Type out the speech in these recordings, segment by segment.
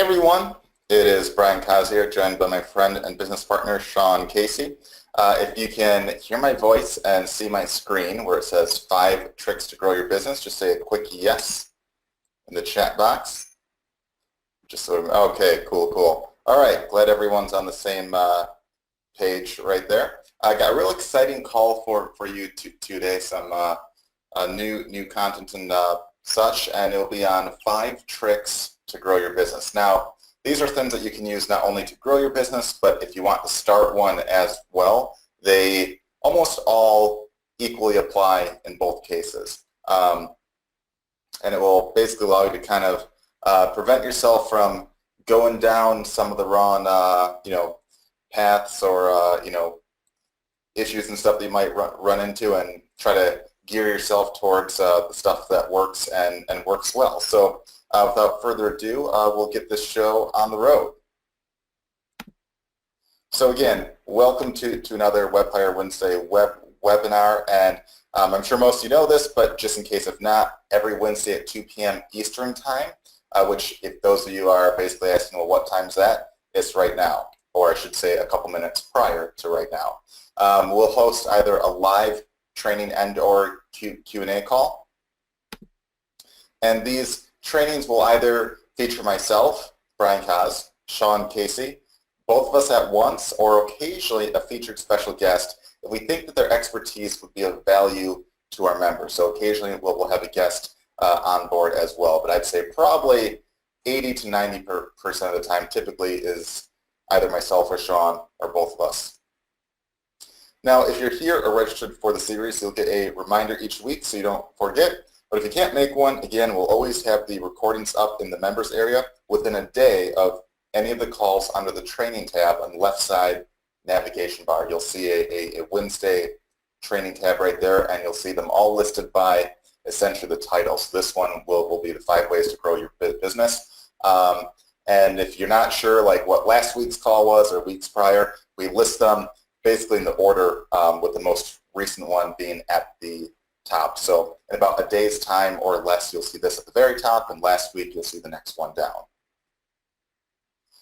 everyone, it is Brian Kaz here, joined by my friend and business partner Sean Casey. If you can hear my voice and see my screen where it says 5 tricks to grow your business, just say a quick yes in the chat box. Just so, okay, cool. All right, glad everyone's on the same page right there. I got a real exciting call for you today, some new content and such, and it'll be on 5 tricks to grow your business. Now, these are things that you can use not only to grow your business, but if you want to start one as well, they almost all equally apply in both cases. And it will basically allow you to kind of prevent yourself from going down some of the wrong, paths or, issues and stuff that you might run into, and try to gear yourself towards the stuff that works and works well. So without further ado, we'll get this show on the road. So again, welcome to another Webfire Wednesday webinar, and I'm sure most of you know this, but just in case if not, every Wednesday at 2 p.m. Eastern Time, which if those of you are basically asking, well, what time's that? It's right now, or I should say a couple minutes prior to right now. We'll host either a live training and or Q&A call, and these trainings will either feature myself, Brian Kaz, Sean Casey, both of us at once, or occasionally a featured special guest if we think that their expertise would be of value to our members. So occasionally we'll have a guest on board as well, but I'd say probably 80 to 90% of the time typically is either myself or Sean or both of us. Now, if you're here or registered for the series, you'll get a reminder each week so you don't forget. But if you can't make one, again, we'll always have the recordings up in the members area within a day of any of the calls under the training tab on the left side navigation bar. You'll see a Wednesday training tab right there, and you'll see them all listed by essentially the title. So this one will be the 5 ways to grow your business. And if you're not sure like what last week's call was or weeks prior, we list them basically in the order with the most recent one being at the top. So in about a day's time or less, you'll see this at the very top, and last week you'll see the next one down.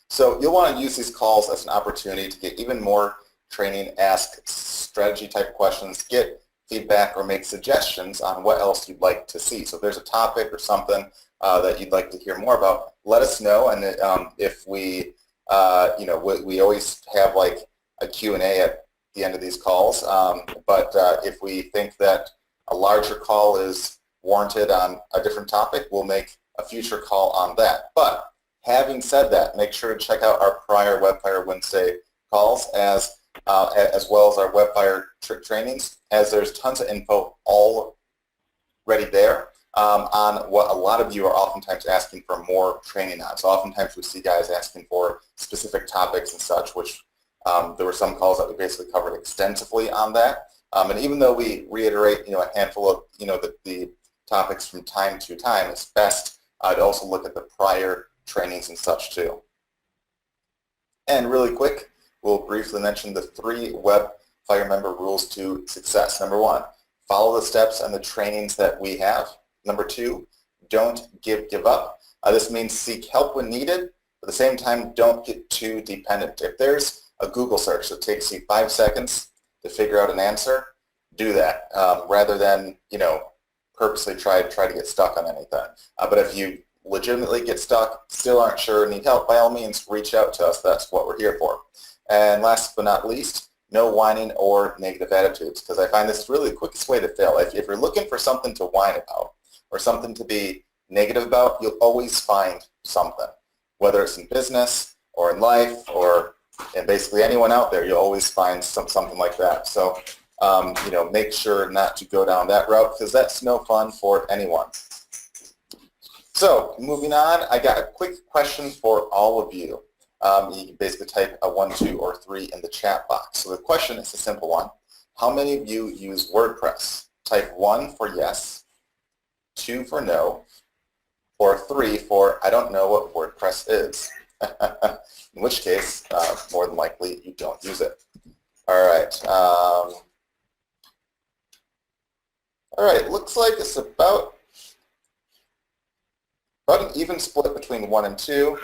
So you'll want to use these calls as an opportunity to get even more training, ask strategy type questions, get feedback, or make suggestions on what else you'd like to see. So if there's a topic or something that you'd like to hear more about, let us know. And if we, we always have like a Q&A at the end of these calls, but if we think that a larger call is warranted on a different topic, we'll make a future call on that. But having said that, make sure to check out our prior Webfire Wednesday calls as well as our Webfire trainings, as there's tons of info already there on what a lot of you are oftentimes asking for more training on. So oftentimes we see guys asking for specific topics and such, which there were some calls that we basically covered extensively on that. And even though we reiterate, a handful of, the topics from time to time, it's best to also look at the prior trainings and such too. And really quick, we'll briefly mention the 3 Webfire member rules to success. Number 1, follow the steps and the trainings that we have. Number 2, don't give up. This means seek help when needed, but at the same time, don't get too dependent. If there's a Google search that takes you 5 seconds to figure out an answer, do that rather than, purposely try to get stuck on anything. But if you legitimately get stuck, still aren't sure, need help, by all means, reach out to us. That's what we're here for. And last but not least, no whining or negative attitudes, because I find this is really the quickest way to fail. If you're looking for something to whine about or something to be negative about, you'll always find something, whether it's in business or in life or in basically anyone out there, you'll always find something like that. So, make sure not to go down that route, because that's no fun for anyone. So moving on, I got a quick question for all of you. You can basically type a 1, 2, or 3 in the chat box. So the question is a simple one. How many of you use WordPress? Type 1 for yes, 2 for no, or 3 for I don't know what WordPress is. In which case, more than likely, you don't use it. All right. Looks like it's about an even split between 1 and 2.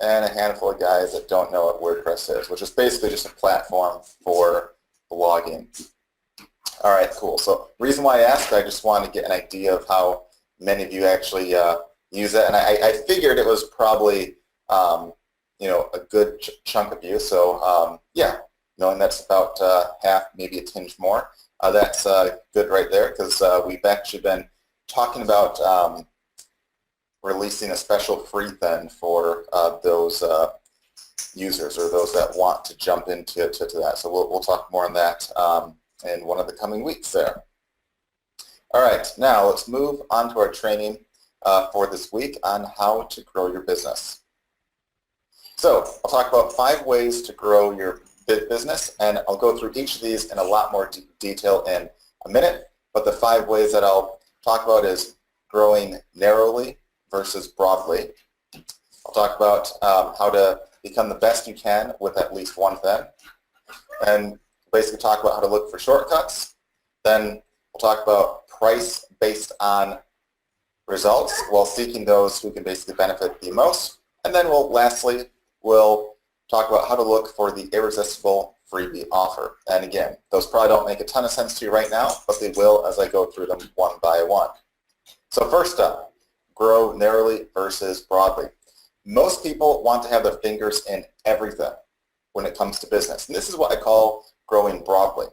and a handful of guys that don't know what WordPress is, which is basically just a platform for blogging. All right, cool. So the reason why I asked, I just wanted to get an idea of how many of you actually use it, and I figured it was probably a good chunk of you. So yeah, knowing that's about half, maybe a tinge more, that's good right there, because we've actually been talking about releasing a special free then for those users or those that want to jump into that. So we'll talk more on that in one of the coming weeks there. All right, now let's move on to our training for this week on how to grow your business. So I'll talk about 5 ways to grow your business, and I'll go through each of these in a lot more detail in a minute, but the 5 ways that I'll talk about is growing narrowly versus broadly. I'll talk about how to become the best you can with at least one thing, and basically talk about how to look for shortcuts. Then we'll talk about price based on results while seeking those who can basically benefit the most. And then lastly, we'll talk about how to look for the irresistible freebie offer. And again, those probably don't make a ton of sense to you right now, but they will as I go through them one by one. So first up, grow narrowly versus broadly. Most people want to have their fingers in everything when it comes to business. And this is what I call growing broadly.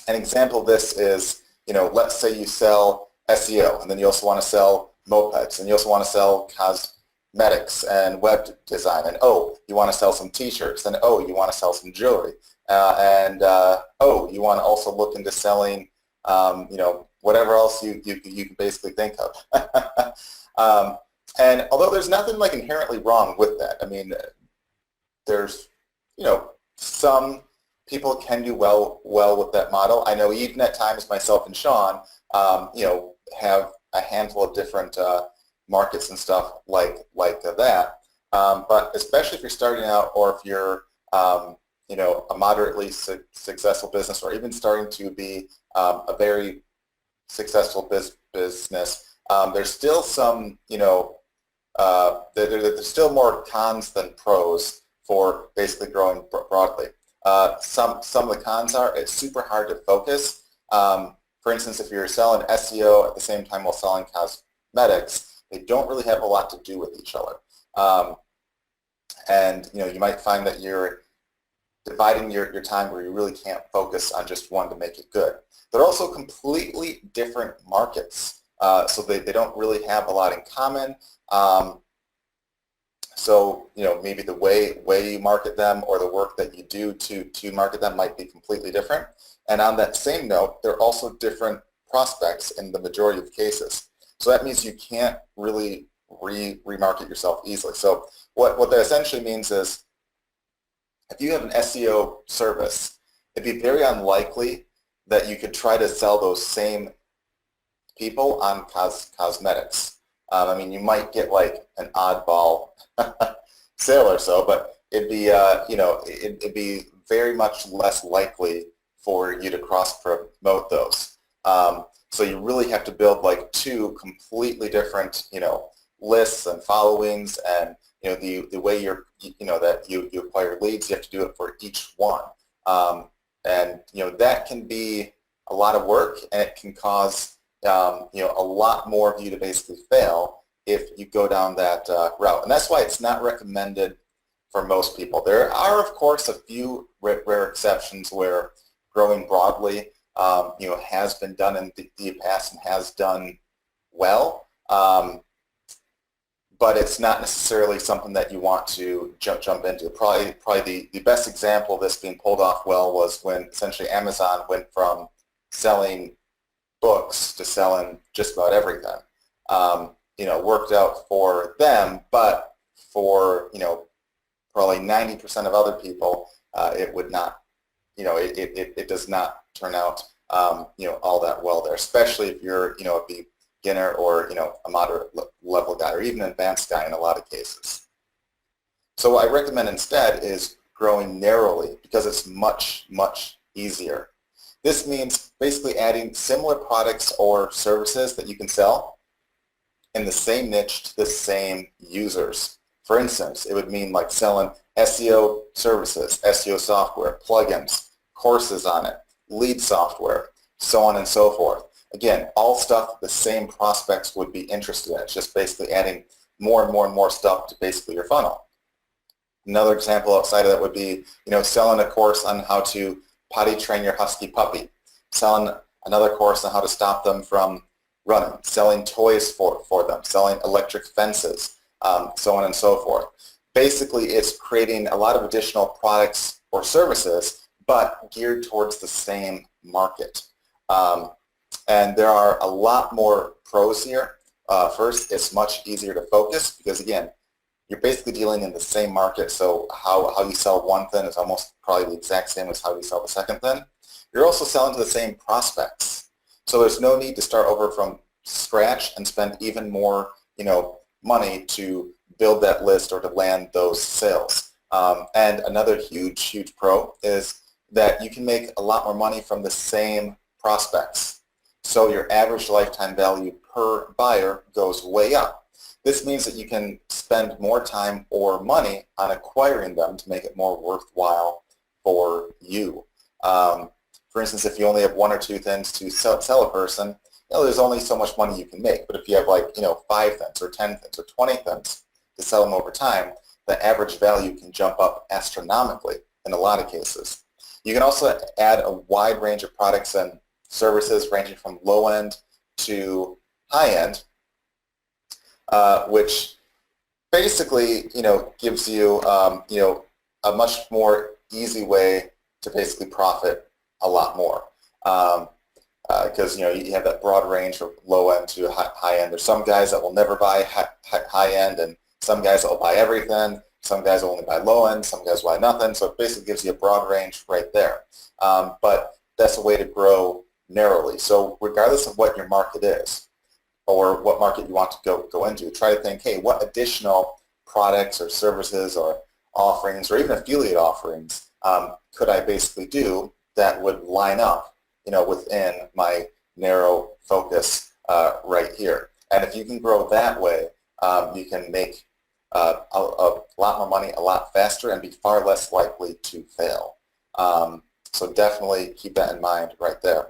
An example of this is, let's say you sell SEO, and then you also want to sell mopeds, and you also want to sell cosmetics and web design, and you want to sell some t-shirts, and you want to sell some jewelry, and you want to also look into selling, whatever else you can basically think of. And although there's nothing like inherently wrong with that, I mean, there's, some people can do well with that model. I know even at times myself and Sean, have a handful of different markets and stuff like that. But especially if you're starting out, or if you're, a moderately successful business, or even starting to be a very successful business, there's still some, there's still more cons than pros for basically growing broadly. Some of the cons are it's super hard to focus. For instance, if you're selling SEO at the same time while selling cosmetics, they don't really have a lot to do with each other. And you might find that you're dividing your time where you really can't focus on just one to make it good. They're also completely different markets, so they don't really have a lot in common. So maybe the way you market them, or the work that you do to market them, might be completely different. And on that same note, they're also different prospects in the majority of cases. So that means you can't really remarket yourself easily. So what that essentially means is, if you have an SEO service, it'd be very unlikely that you could try to sell those same people on cosmetics. I mean, you might get like an oddball sale or so, but it'd be it'd be very much less likely for you to cross-promote those. So you really have to build like 2 completely different lists and followings, and the way that you acquire leads, you have to do it for each one. And that can be a lot of work, and it can cause a lot more of you to basically fail if you go down that route. And that's why it's not recommended for most people. There are, of course, a few rare exceptions where growing broadly has been done in the past and has done well, but it's not necessarily something that you want to jump into. Probably the best example of this being pulled off well was when essentially Amazon went from selling books to selling just about everything. Worked out for them, but for probably 90% of other people, it would not. It does not turn out all that well there, especially if you're a beginner, or a moderate level guy, or even an advanced guy in a lot of cases. So what I recommend instead is growing narrowly, because it's much easier. This means basically adding similar products or services that you can sell in the same niche to the same users. For instance, it would mean like selling SEO services, SEO software, plugins, courses on it, lead software, so on and so forth. Again, all stuff the same prospects would be interested in. It's just basically adding more and more and more stuff to basically your funnel. Another example outside of that would be, selling a course on how to potty train your husky puppy, selling another course on how to stop them from running, selling toys for them, selling electric fences, so on and so forth. Basically, it's creating a lot of additional products or services, but geared towards the same market. And there are a lot more pros here. First, it's much easier to focus because, again, you're basically dealing in the same market, so how you sell one thing is almost probably the exact same as how you sell the second thing. You're also selling to the same prospects. So there's no need to start over from scratch and spend even more, money to build that list or to land those sales. And another huge, huge pro is that you can make a lot more money from the same prospects. So your average lifetime value per buyer goes way up. This means that you can spend more time or money on acquiring them to make it more worthwhile for you. For instance, if you only have one or two things to sell a person, there's only so much money you can make. But if you have 5 things or 10 things or 20 things to sell them over time, the average value can jump up astronomically in a lot of cases. You can also add a wide range of products and services ranging from low end to high end, which basically, gives you, a much more easy way to basically profit a lot more. Because, you have that broad range from low end to high end. There's some guys that will never buy high end, and some guys that will buy everything. Some guys will only buy low end. Some guys buy nothing. So it basically gives you a broad range right there. But that's a way to grow narrowly. So regardless of what your market is, or what market you want to go into, try to think, hey, what additional products or services or offerings or even affiliate offerings could I basically do that would line up, within my narrow focus right here. And if you can grow that way, you can make a lot more money a lot faster and be far less likely to fail. So definitely keep that in mind right there.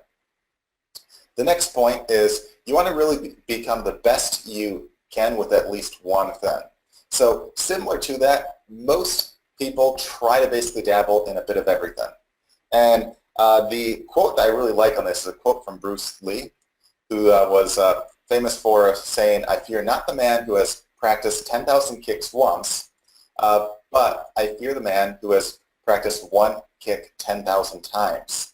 The next point is you want to really become the best you can with at least one thing. So similar to that, most people try to basically dabble in a bit of everything. And the quote that I really like on this is a quote from Bruce Lee, who was famous for saying, "I fear not the man who has practiced 10,000 kicks once, but I fear the man who has practiced one kick 10,000 times."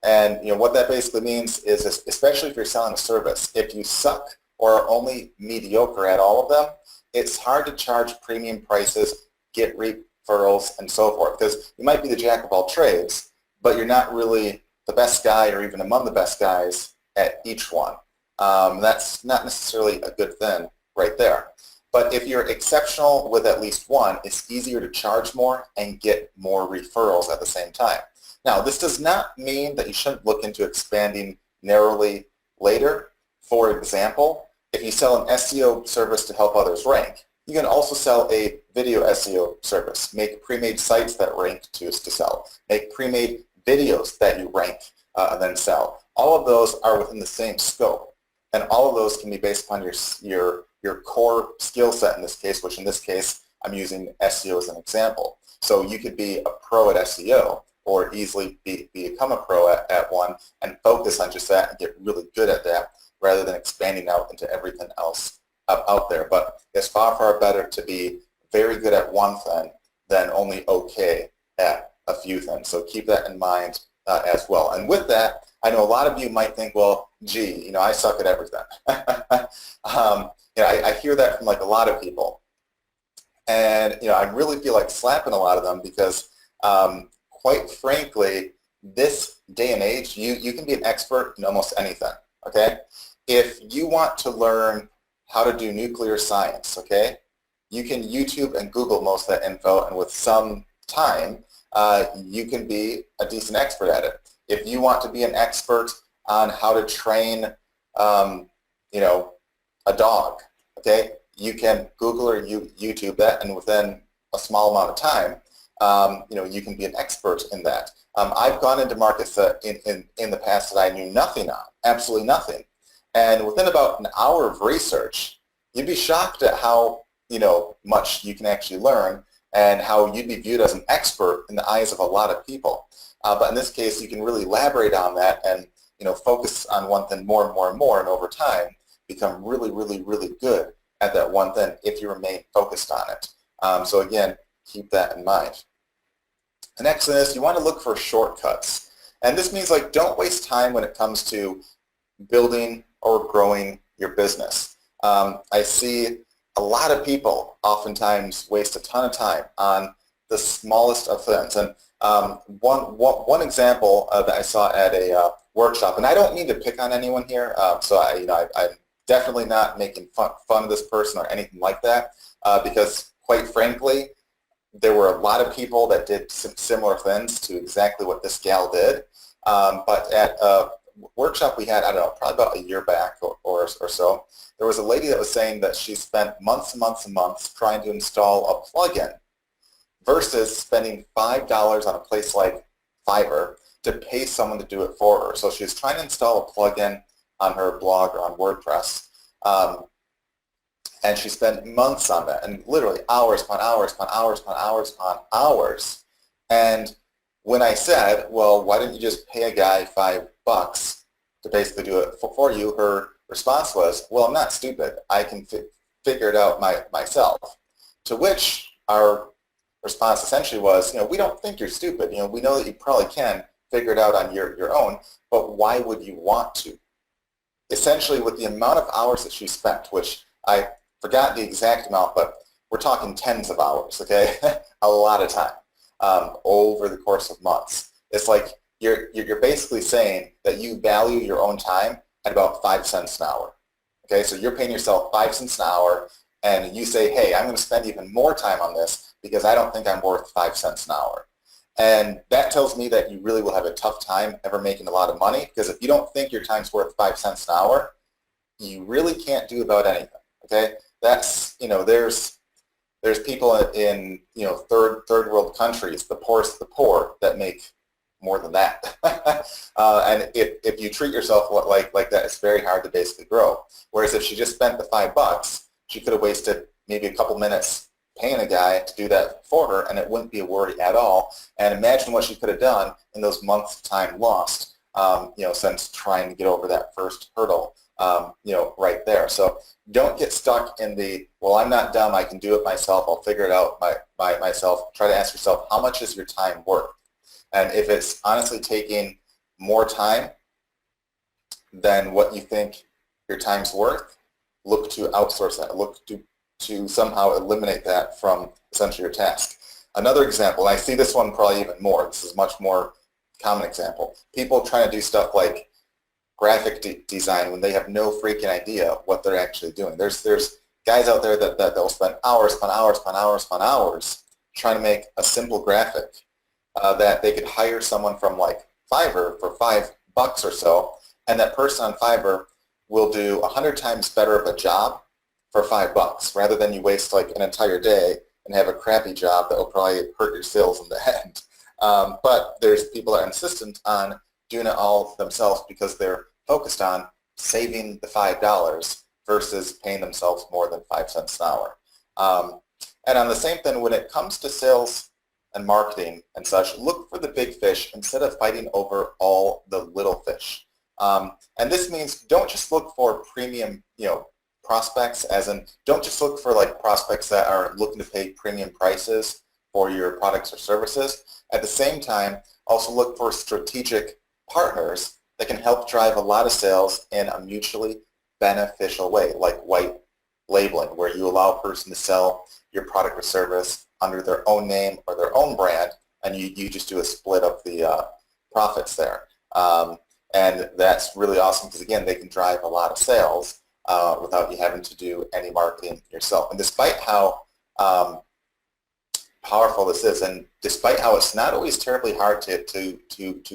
And what that basically means is, especially if you're selling a service, if you suck or are only mediocre at all of them, it's hard to charge premium prices, get referrals, and so forth. Because you might be the jack of all trades, but you're not really the best guy or even among the best guys at each one. That's not necessarily a good thing right there. But if you're exceptional with at least one, it's easier to charge more and get more referrals at the same time. Now, this does not mean that you shouldn't look into expanding narrowly later. For example, if you sell an SEO service to help others rank, you can also sell a video SEO service, make pre-made sites that rank to sell, make pre-made videos that you rank and then sell. All of those are within the same scope, and all of those can be based upon your core skill set in this case, which in this case, I'm using SEO as an example. So you could be a pro at SEO, or easily become a pro at one and focus on just that and get really good at that rather than expanding out into everything else out there. But it's far, far better to be very good at one thing than only okay at a few things. So keep that in mind as well. And with that, I know a lot of you might think, well, gee, I suck at everything. I hear that from a lot of people. And I really feel like slapping a lot of them because quite frankly, this day and age, you can be an expert in almost anything, okay? If you want to learn how to do nuclear science, okay, you can YouTube and Google most of that info, and with some time, you can be a decent expert at it. If you want to be an expert on how to train, a dog, okay, you can Google or YouTube that, and within a small amount of time, you can be an expert in that. I've gone into markets that in the past that I knew nothing on, absolutely nothing. And within about an hour of research, you'd be shocked at how much you can actually learn and how you'd be viewed as an expert in the eyes of a lot of people. But in this case, you can really elaborate on that and focus on one thing more and more and more, and over time become really, really, really good at that one thing if you remain focused on it. So again, keep that in mind. The next thing is you want to look for shortcuts. And this means don't waste time when it comes to building or growing your business. I see a lot of people oftentimes waste a ton of time on the smallest of things. And one example that I saw at a workshop, and I don't mean to pick on anyone here, so I'm definitely not making fun of this person or anything like that, because quite frankly, there were a lot of people that did some similar things to exactly what this gal did. But at a workshop we had, I don't know, probably about a year back or so, there was a lady that was saying that she spent months and months and months trying to install a plugin versus spending $5 on a place like Fiverr to pay someone to do it for her. So she was trying to install a plugin on her blog or on WordPress, and she spent months on that, and literally hours upon hours upon hours upon hours upon hours. And when I said, well, why didn't you just pay a guy $5 to basically do it for you, her response was, well, I'm not stupid. I can figure it out myself. To which our response essentially was, we don't think you're stupid. We know that you probably can figure it out on your own, but why would you want to? Essentially, with the amount of hours that she spent, which I forgot the exact amount, but we're talking tens of hours, okay? A lot of time over the course of months. It's like you're basically saying that you value your own time at about 5 cents an hour. Okay, so you're paying yourself 5 cents an hour, and you say, hey, I'm going to spend even more time on this because I don't think I'm worth 5 cents an hour. And that tells me that you really will have a tough time ever making a lot of money, because if you don't think your time's worth 5 cents an hour, you really can't do about anything. Okay, that's there's people in third world countries, the poorest of the poor, that make more than that. And if you treat yourself like that, it's very hard to basically grow. Whereas if she just spent the $5, she could have wasted maybe a couple minutes paying a guy to do that for her, and it wouldn't be a worry at all. And imagine what she could have done in those months of time lost, since trying to get over that first hurdle, right there. So don't get stuck in the, well, I'm not dumb, I can do it myself, I'll figure it out by myself. Try to ask yourself, how much is your time worth? And if it's honestly taking more time than what you think your time's worth, look to outsource that. Look to somehow eliminate that from essentially your task. Another example, and I see this one probably even more, this is a much more common example. People trying to do stuff like graphic design when they have no freaking idea what they're actually doing. There's guys out there that they'll spend hours upon hours upon hours upon hours trying to make a simple graphic that they could hire someone from like Fiverr for $5 or so, and that person on Fiverr will do 100 times better of a job for $5 rather than you waste like an entire day and have a crappy job that will probably hurt your sales in the end. But there's people that are insistent on doing it all themselves because they're focused on saving the $5 versus paying themselves more than 5 cents an hour. And on the same thing, when it comes to sales and marketing and such, look for the big fish instead of fighting over all the little fish. And this means don't just look for premium, prospects, as in don't just look for like prospects that are looking to pay premium prices for your products or services. At the same time, also look for strategic partners that can help drive a lot of sales in a mutually beneficial way, like white labeling, where you allow a person to sell your product or service under their own name or their own brand, and you just do a split of the profits there. And that's really awesome because, again, they can drive a lot of sales without you having to do any marketing yourself. And despite how powerful this is, and despite how it's not always terribly hard to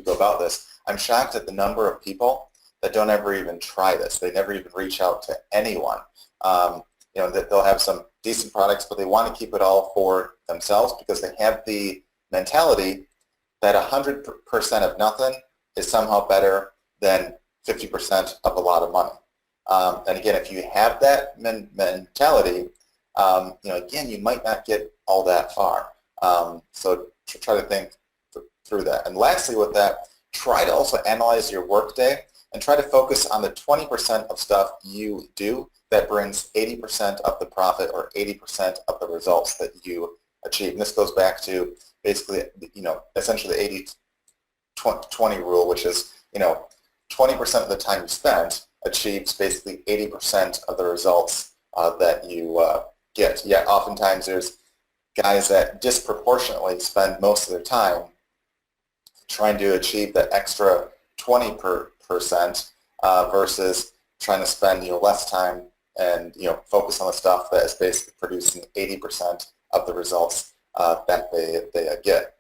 go about this, I'm shocked at the number of people that don't ever even try this. They never even reach out to anyone. that they'll have some decent products, but they want to keep it all for themselves because they have the mentality that 100% of nothing is somehow better than 50% of a lot of money. And again, if you have that mentality, again, you might not get all that far. So try to think through that. And lastly with that, try to also analyze your workday and try to focus on the 20% of stuff you do that brings 80% of the profit or 80% of the results that you achieve. And this goes back to basically, essentially the 80-20 rule, which is, 20% of the time you spend achieves basically 80% of the results that you get. Yet oftentimes there's guys that disproportionately spend most of their time trying to achieve that extra 20% versus trying to spend less time and focus on the stuff that is basically producing 80% of the results that they get.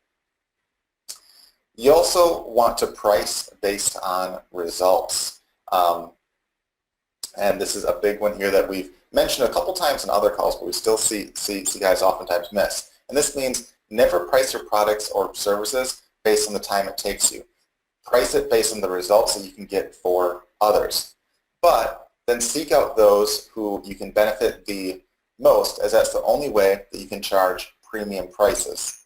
You also want to price based on results. And this is a big one here that we've mentioned a couple times in other calls, but we still see guys oftentimes miss. And this means never price your products or services based on the time it takes you. Price it based on the results that you can get for others. But then seek out those who you can benefit the most, as that's the only way that you can charge premium prices.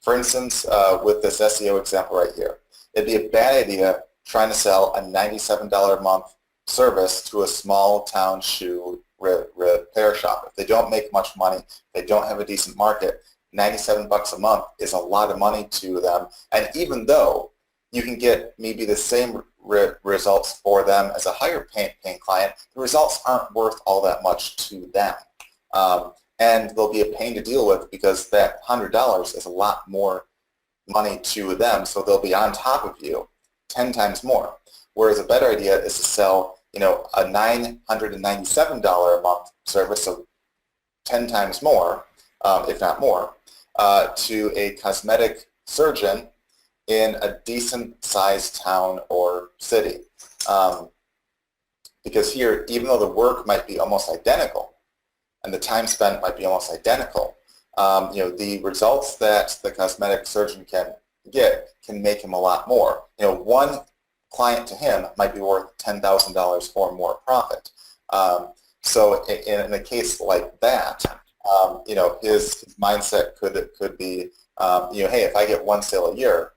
For instance, with this SEO example right here, it'd be a bad idea trying to sell a $97 a month service to a small town shoe repair shop. If they don't make much money, they don't have a decent market, 97 bucks a month is a lot of money to them. And even though you can get maybe the same results for them as a higher paying client, the results aren't worth all that much to them. And they'll be a pain to deal with because that $100 is a lot more money to them, so they'll be on top of you 10 times more. Whereas a better idea is to sell, a $997 a month service, so 10 times more, if not more, to a cosmetic surgeon in a decent-sized town or city. Because here, even though the work might be almost identical, and the time spent might be almost identical, the results that the cosmetic surgeon can get can make him a lot more. One client to him might be worth $10,000 or more profit. So in a case like that, his mindset could be, hey, if I get one sale a year,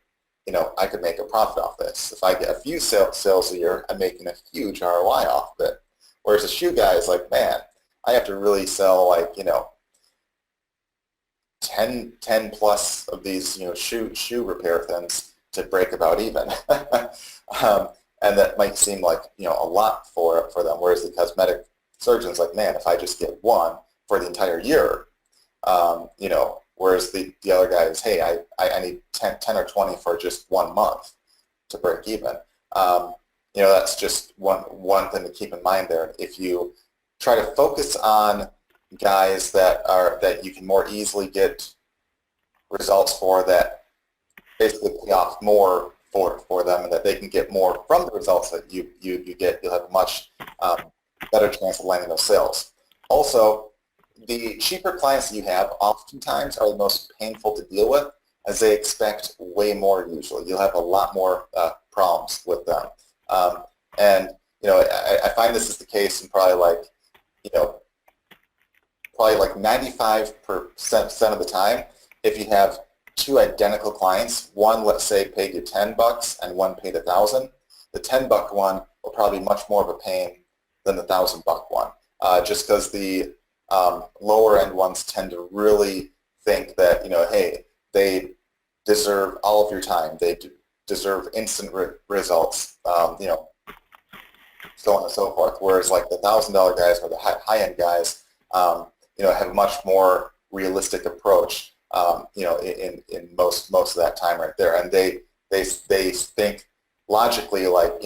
I could make a profit off this. If I get a few sales a year, I'm making a huge ROI off of it. Whereas a shoe guy is like, man, I have to really sell 10 plus of these shoe repair things to break about even. And that might seem like a lot for them, whereas the cosmetic surgeon's like, man, if I just get one for the entire year, whereas the other guy is, hey, I need 10 or 20 for just 1 month to break even. That's just one thing to keep in mind there. If you try to focus on guys that you can more easily get results for, that basically pay off more for them, and that they can get more from the results that you get, you'll have a much better chance of landing those sales. Also, the cheaper clients that you have oftentimes are the most painful to deal with, as they expect way more usually. You'll have a lot more problems with them. And I find this is the case in probably 95% of the time. If you have two identical clients, one, let's say, paid you 10 bucks and one paid 1,000, the 10-buck one will probably be much more of a pain than the 1,000-buck one, just because the lower end ones tend to really think that, hey, they deserve all of your time. They deserve instant results, so on and so forth. Whereas like the $1,000 guys or the high-end guys, have a much more realistic approach, in most of that time right there. And they think logically like,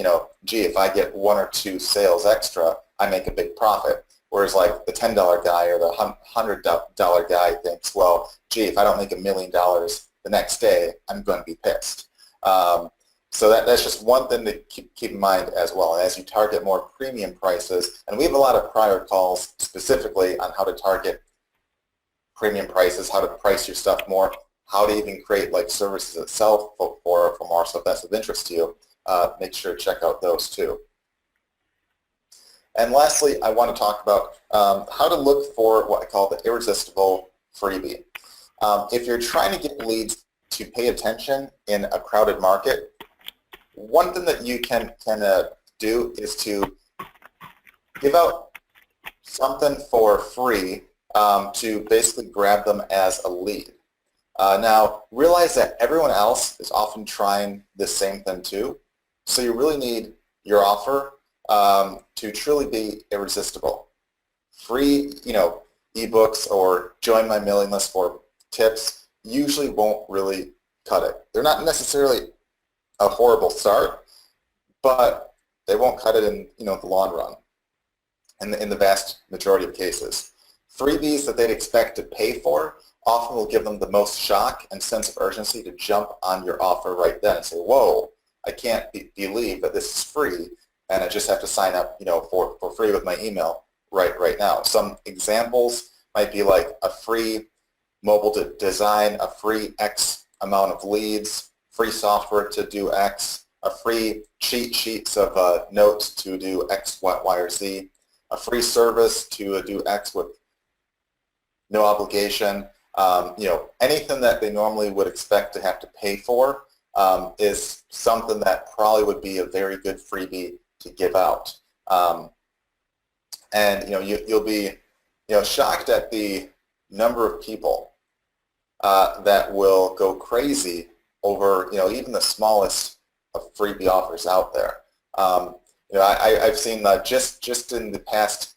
gee, if I get 1 or 2 sales extra, I make a big profit. Whereas like the $10 guy or the $100 guy thinks, well, gee, if I don't make $1 million the next day, I'm going to be pissed. So that's just one thing to keep in mind as well. And as you target more premium prices, and we have a lot of prior calls specifically on how to target premium prices, how to price your stuff more, how to even create like services itself for more. So if that's of interest to you, make sure to check out those too. And lastly, I want to talk about how to look for what I call the irresistible freebie. If you're trying to get leads to pay attention in a crowded market, one thing that you can do is to give out something for free to basically grab them as a lead. Now, realize that everyone else is often trying the same thing too, so you really need your offer to truly be irresistible. Free, ebooks or join my mailing list for tips usually won't really cut it. They're not necessarily a horrible start, but they won't cut it in the long run in the vast majority of cases. Freebies that they'd expect to pay for often will give them the most shock and sense of urgency to jump on your offer right then and say, whoa, I can't believe that this is free and I just have to sign up for free with my email right now. Some examples might be like a free mobile design, a free X amount of leads, free software to do X, a free cheat sheets of notes to do X, Y, or Z, a free service to do X with no obligation. Anything that they normally would expect to have to pay for is something that probably would be a very good freebie to give out. And you'll be shocked at the number of people that will go crazy over even the smallest of freebie offers out there. I've seen just in the past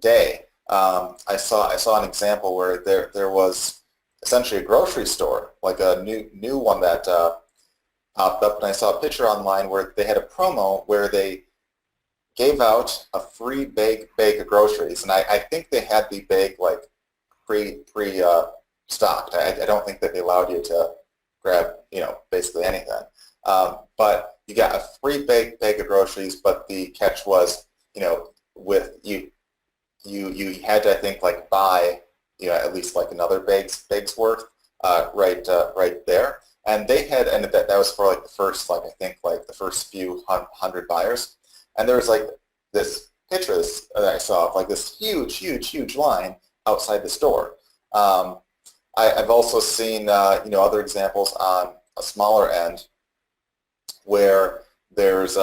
day, I saw an example where there was essentially a grocery store, like a new one that popped up, and I saw a picture online where they had a promo where they gave out a free bag of groceries, and I think they had the bag like pre-stocked. I don't think that they allowed you to grab basically anything. But you got a free bag of groceries, but the catch was with you had to, I think, like buy at least like another bag's worth right there. And they had, and that was for like the first, like I think like the first few hundred buyers. And there was like this picture that I saw of like this huge line outside the store. I've also seen other examples on a smaller end where there's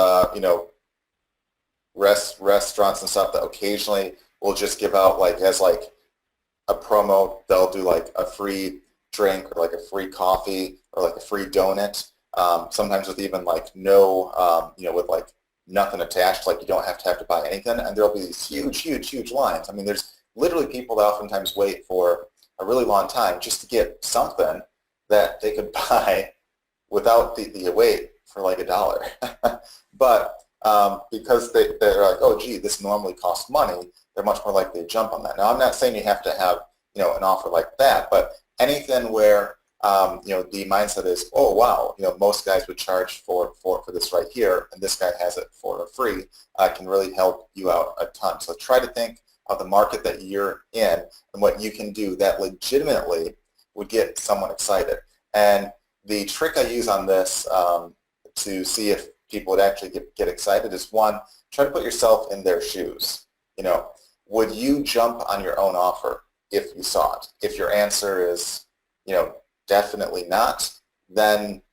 restaurants and stuff that occasionally will just give out like as like a promo. They'll do like a free drink or like a free coffee or like a free donut. Sometimes with even like no with like nothing attached, like you don't have to buy anything, and there'll be these huge lines. I mean, there's literally people that oftentimes wait for a really long time just to get something that they could buy without the wait for like $1. But because they're like, oh gee, this normally costs money, they're much more likely to jump on that. Now, I'm not saying you have to have an offer like that, but anything where the mindset is, oh wow, most guys would charge for this right here, and this guy has it for free, can really help you out a ton. So try to think of the market that you're in and what you can do that legitimately would get someone excited. And the trick I use on this to see if people would actually get excited is, one, try to put yourself in their shoes. Would you jump on your own offer if you saw it? If your answer is, definitely not, then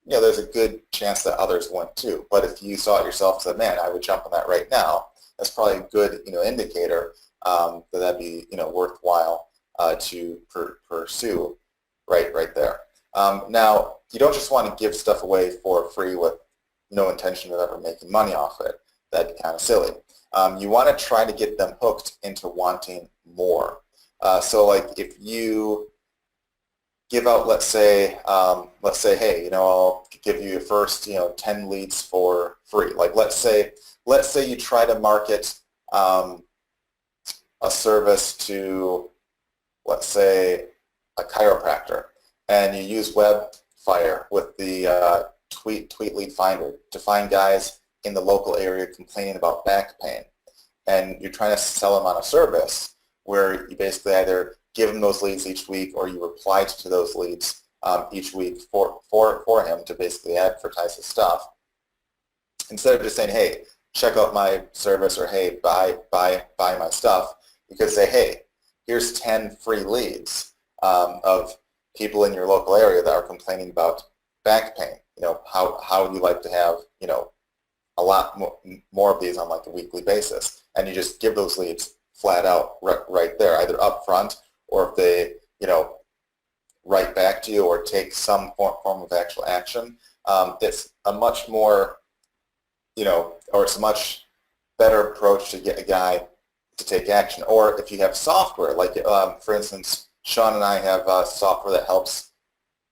there's a good chance that others wouldn't too. But if you saw it yourself and said, man, I would jump on that right now, that's probably a good indicator that'd be worthwhile to pursue right there. Now, you don't just want to give stuff away for free with no intention of ever making money off it. That'd be kind of silly. You want to try to get them hooked into wanting more. So like if you give out, let's say, hey, I'll give you your first, 10 leads for free. Like let's say you try to market a service to, let's say, a chiropractor, and you use Webfire with the Tweet Lead Finder to find guys in the local area complaining about back pain. And you're trying to sell them on a service where you basically either give him those leads each week or you reply to those leads each week for him to basically advertise his stuff. Instead of just saying, hey, check out my service, or hey, buy my stuff, you could say, hey, here's 10 free leads of people in your local area that are complaining about back pain. How would you like to have, a lot more of these on like a weekly basis? And you just give those leads flat out right there, either up front, or if they, write back to you or take some form of actual action. It's a much more, or it's a much better approach to get a guy to take action. Or if you have software, like for instance, Sean and I have software that helps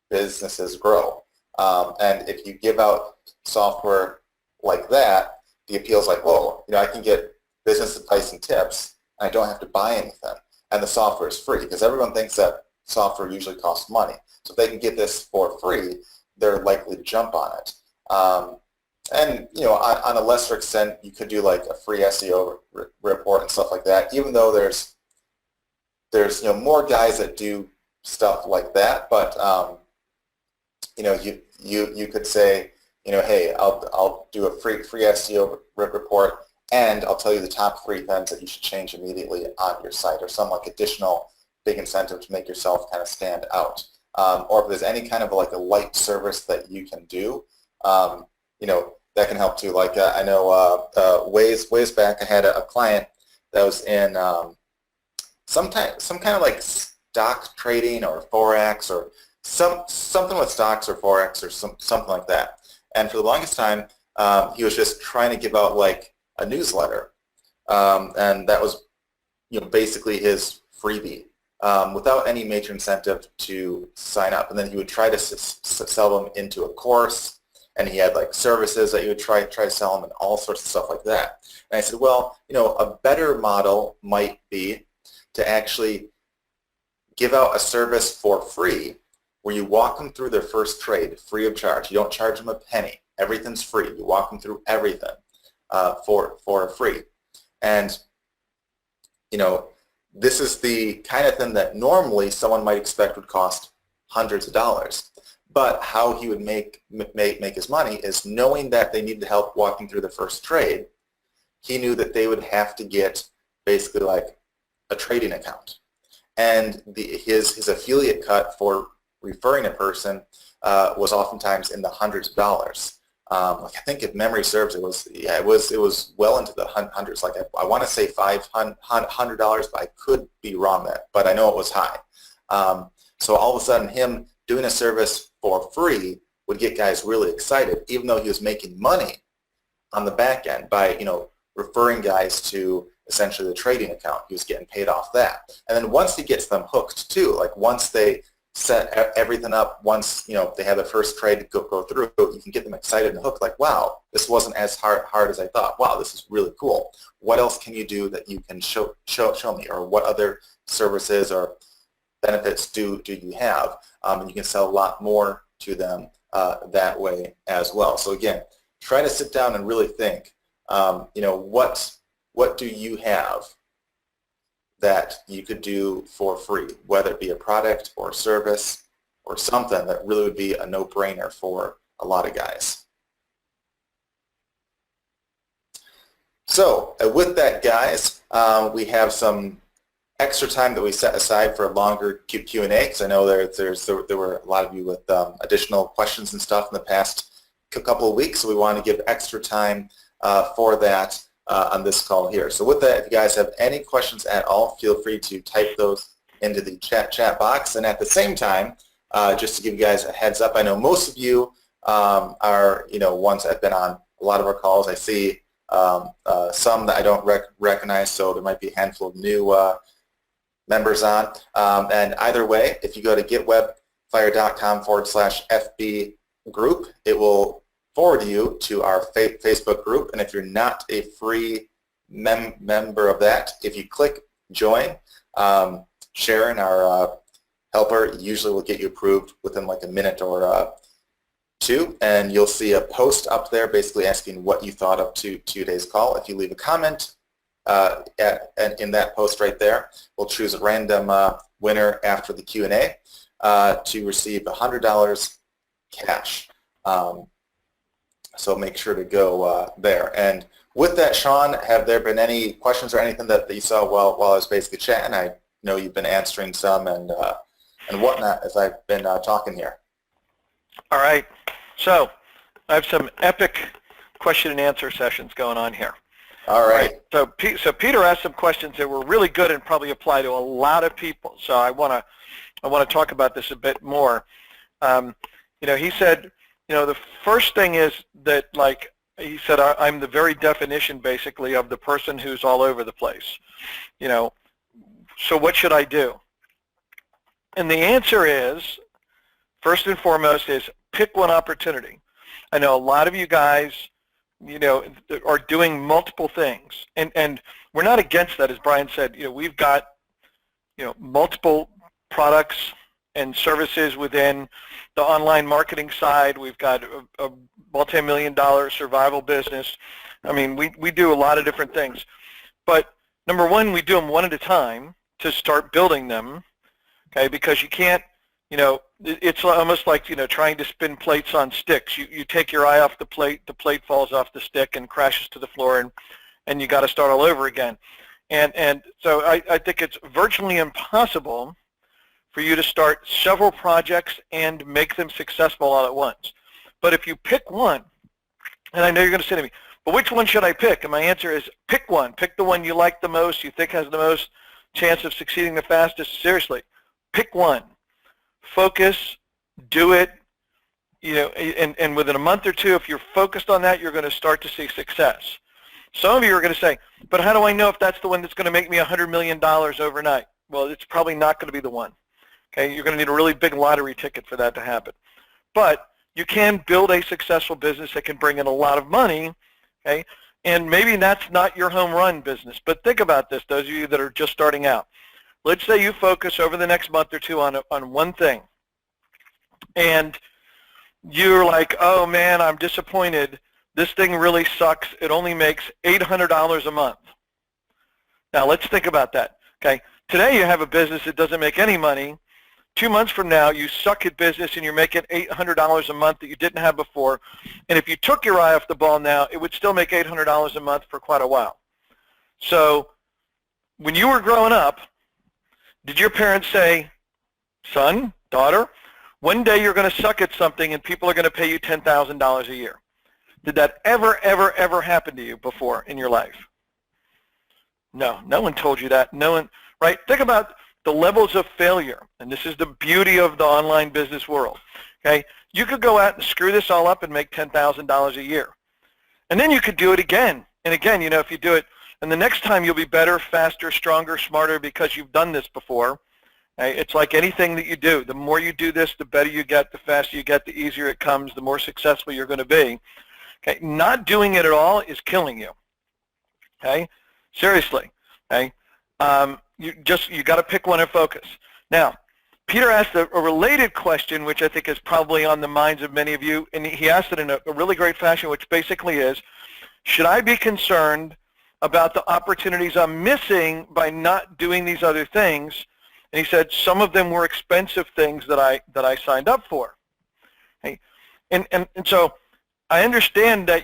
businesses grow. And if you give out software like that, the appeal is like, whoa, I can get business advice and tips, and I don't have to buy anything. And the software is free, because everyone thinks that software usually costs money. So if they can get this for free, they're likely to jump on it. And on a lesser extent, you could do like a free SEO report and stuff like that. Even though there's more guys that do stuff like that, but you could say, hey, I'll do a free SEO report, and I'll tell you the top 3 things that you should change immediately on your site, or some like additional big incentive to make yourself kind of stand out. Or if there's any kind of like a light service that you can do, that can help too. Like I know ways back, I had a client that was in some kind of like stock trading or Forex, or something with stocks or Forex or something like that. And for the longest time, he was just trying to give out like a newsletter, and that was basically his freebie, without any major incentive to sign up. And then he would try to sell them into a course, and he had like services that he would try to sell them, and all sorts of stuff like that. And I said, well, a better model might be to actually give out a service for free, where you walk them through their first trade free of charge. You don't charge them a penny. Everything's free. You walk them through everything for free. And this is the kind of thing that normally someone might expect would cost hundreds of dollars. But how he would make his money is knowing that they needed help walking through the first trade. He knew that they would have to get basically like a trading account. And his affiliate cut for referring a person was oftentimes in the hundreds of dollars. I think if memory serves, it was well into the hundreds. Like I want to say $500, but I could be wrong there. But I know it was high. So all of a sudden, him doing a service for free would get guys really excited, even though he was making money on the back end by referring guys to essentially the trading account. He was getting paid off that. And then once he gets them hooked too, like once they set everything up, once they have their first trade go through, you can get them excited and hooked, like, wow, this wasn't as hard as I thought. Wow, this is really cool. What else can you do that you can show me? Or what other services or benefits do you have? And you can sell a lot more to them that way as well. So again, try to sit down and really think, what do you have that you could do for free, whether it be a product or a service or something that really would be a no-brainer for a lot of guys. So with that, guys, we have some extra time that we set aside for a longer Q&A, because I know there were a lot of you with additional questions and stuff in the past couple of weeks, so we want to give extra time for that on this call here. So with that, if you guys have any questions at all, feel free to type those into the chat box. And at the same time, just to give you guys a heads up, I know most of you are ones that have been on a lot of our calls. I see some that I don't recognize, so there might be a handful of new members on. And either way, if you go to getwebfire.com/FB group, it will forward you to our Facebook group. And if you're not a free member of that, if you click join, Sharon, our helper, usually will get you approved within like a minute or 2, and you'll see a post up there basically asking what you thought up to today's call. If you leave a comment in that post right there, we'll choose a random winner after the Q&A to receive $100 cash. So make sure to go there. And with that, Sean, have there been any questions or anything that you saw while I was basically chatting? I know you've been answering some and whatnot as I've been talking here. All right. So I have some epic question and answer sessions going on here. All right. So Peter asked some questions that were really good and probably apply to a lot of people. So I want to talk about this a bit more. He said, the first thing is that, like, he said, I'm the very definition, basically, of the person who's all over the place. So what should I do? And the answer is, first and foremost, is pick one opportunity. I know a lot of you guys, are doing multiple things, and we're not against that. As Brian said, we've got, multiple products and services within the online marketing side. We've got a multi-million-dollar survival business. I mean, we do a lot of different things. But number one, we do them one at a time to start building them, okay? Because you can't, it's almost like, trying to spin plates on sticks. You take your eye off the plate falls off the stick and crashes to the floor, and you got to start all over again. And so I think it's virtually impossible for you to start several projects and make them successful all at once. But if you pick one, and I know you're going to say to me, but which one should I pick? And my answer is pick one. Pick the one you like the most, you think has the most chance of succeeding the fastest. Seriously, pick one. Focus, do it, and within a month or two, if you're focused on that, you're going to start to see success. Some of you are going to say, but how do I know if that's the one that's going to make me $100 million overnight? Well, it's probably not going to be the one. Okay, you're going to need a really big lottery ticket for that to happen. But you can build a successful business that can bring in a lot of money, okay? And maybe that's not your home run business, but think about this, those of you that are just starting out. Let's say you focus over the next month or two on one thing, and you're like, oh man, I'm disappointed. This thing really sucks. It only makes $800 a month. Now let's think about that, okay? Today you have a business that doesn't make any money. 2 months from now, you suck at business and you're making $800 a month that you didn't have before. And if you took your eye off the ball now, it would still make $800 a month for quite a while. So when you were growing up, did your parents say, son, daughter, one day you're going to suck at something and people are going to pay you $10,000 a year? Did that ever happen to you before in your life? No, no one told you that. No one, right? Think about the levels of failure, and this is the beauty of the online business world, okay? You could go out and screw this all up and make $10,000 a year. And then you could do it again and again, if you do it, and the next time you'll be better, faster, stronger, smarter because you've done this before. Okay? It's like anything that you do. The more you do this, the better you get, the faster you get, the easier it comes, the more successful you're going to be. Okay? Not doing it at all is killing you. Okay? Seriously. Okay? You got to pick one and focus. Now, Peter asked a related question, which I think is probably on the minds of many of you, and he asked it in a really great fashion, which basically is, should I be concerned about the opportunities I'm missing by not doing these other things? And he said some of them were expensive things that I signed up for. Okay? And so I understand that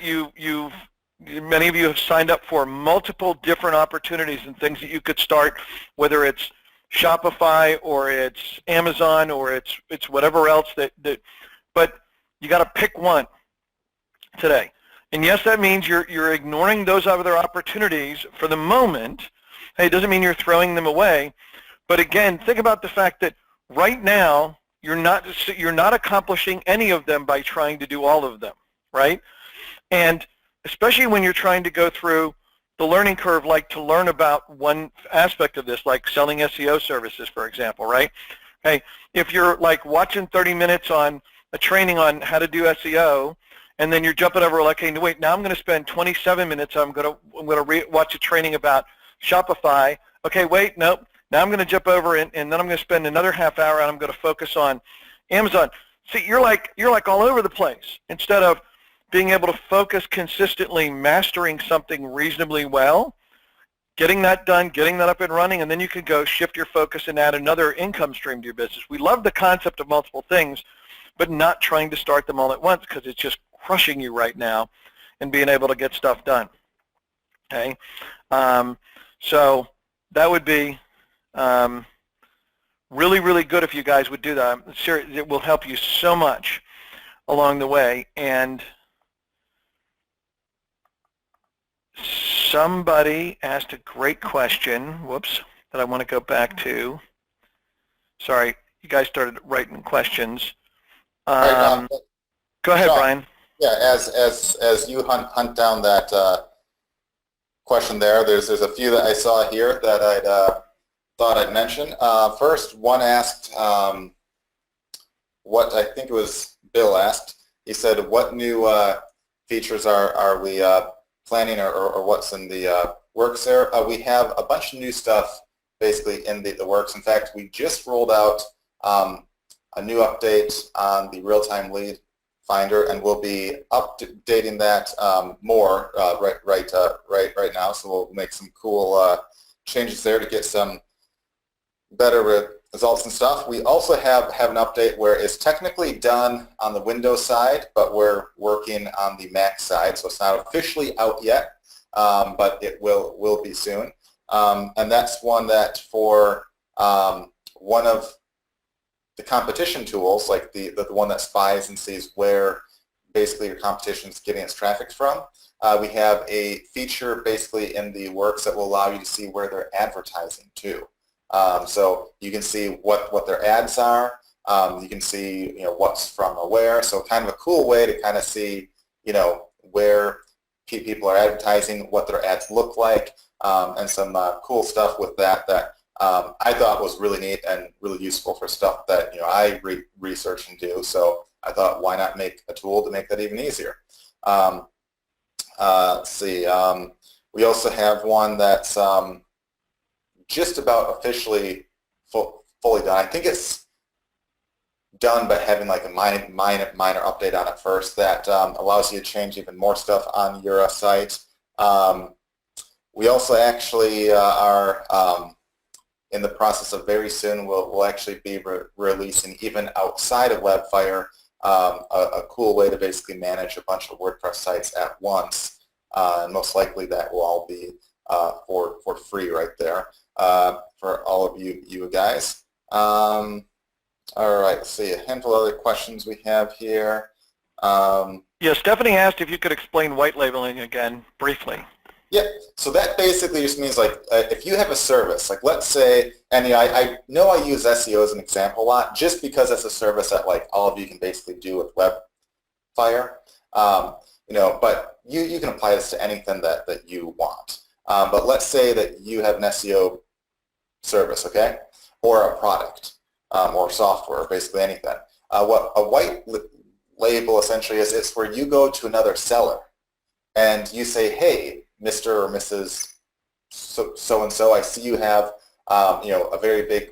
many of you have signed up for multiple different opportunities and things that you could start, whether it's Shopify or it's Amazon or it's whatever else but you got to pick one today. And yes, that means you're ignoring those other opportunities for the moment. Hey, it doesn't mean you're throwing them away. But again, think about the fact that right now you're not accomplishing any of them by trying to do all of them, right? And especially when you're trying to go through the learning curve, like to learn about one aspect of this, like selling SEO services, for example, right? Hey, if you're like watching 30 minutes on a training on how to do SEO, and then you're jumping over like, hey, wait, now I'm going to spend 27 minutes. I'm going to watch a training about Shopify. Okay, wait, nope. Now I'm going to jump over and then I'm going to spend another half hour and I'm going to focus on Amazon. See, you're like all over the place. Instead of being able to focus consistently, mastering something reasonably well, getting that done, getting that up and running, and then you can go shift your focus and add another income stream to your business. We love the concept of multiple things, but not trying to start them all at once because it's just crushing you right now and being able to get stuff done. Okay, so that would be really, really good if you guys would do that. I'm serious, it will help you so much along the way. And somebody asked a great question, whoops, that I want to go back to. Sorry, you guys started writing questions. Right, Go ahead, Sean, Brian. Yeah, as you hunt down that question there, there's a few that I saw here that I'd thought I'd mention. First, one asked, what I think it was Bill asked. He said, "What new features are we planning, or what's in the works there?" We have a bunch of new stuff basically in the works. In fact, we just rolled out a new update on the real-time lead finder, and we'll be updating that more right now. So we'll make some cool changes there to get some better results and stuff. We also have an update where it's technically done on the Windows side, but we're working on the Mac side, so it's not officially out yet, but it will be soon. And that's one that for one of the competition tools, like the one that spies and sees where basically your competition is getting its traffic from, we have a feature basically in the works that will allow you to see where they're advertising too. So you can see what their ads are. You can see what's from or where. So kind of a cool way to kind of see where people are advertising, what their ads look like, and some cool stuff with that I thought was really neat and really useful for stuff that I research and do. So I thought, why not make a tool to make that even easier? Let's see. We also have one that's just about officially fully done. I think it's done, but having like a minor update on it first that allows you to change even more stuff on your site. We also actually are in the process of very soon we'll actually be releasing, even outside of Webfire, a cool way to basically manage a bunch of WordPress sites at once. And most likely that will all be for free right there for all of you guys. All right, let's see, a handful of other questions we have here. Yeah, Stephanie asked if you could explain white labeling again briefly. Yeah, so that basically just means like if you have a service, like let's say, and I know I use SEO as an example a lot just because it's a service that like all of you can basically do with Webfire, but you can apply this to anything that you want. But let's say that you have an SEO service, okay, or a product or software, basically anything. What a white label essentially is, it's where you go to another seller and you say, hey, Mr. or Mrs. So-and-so, I see you have a very big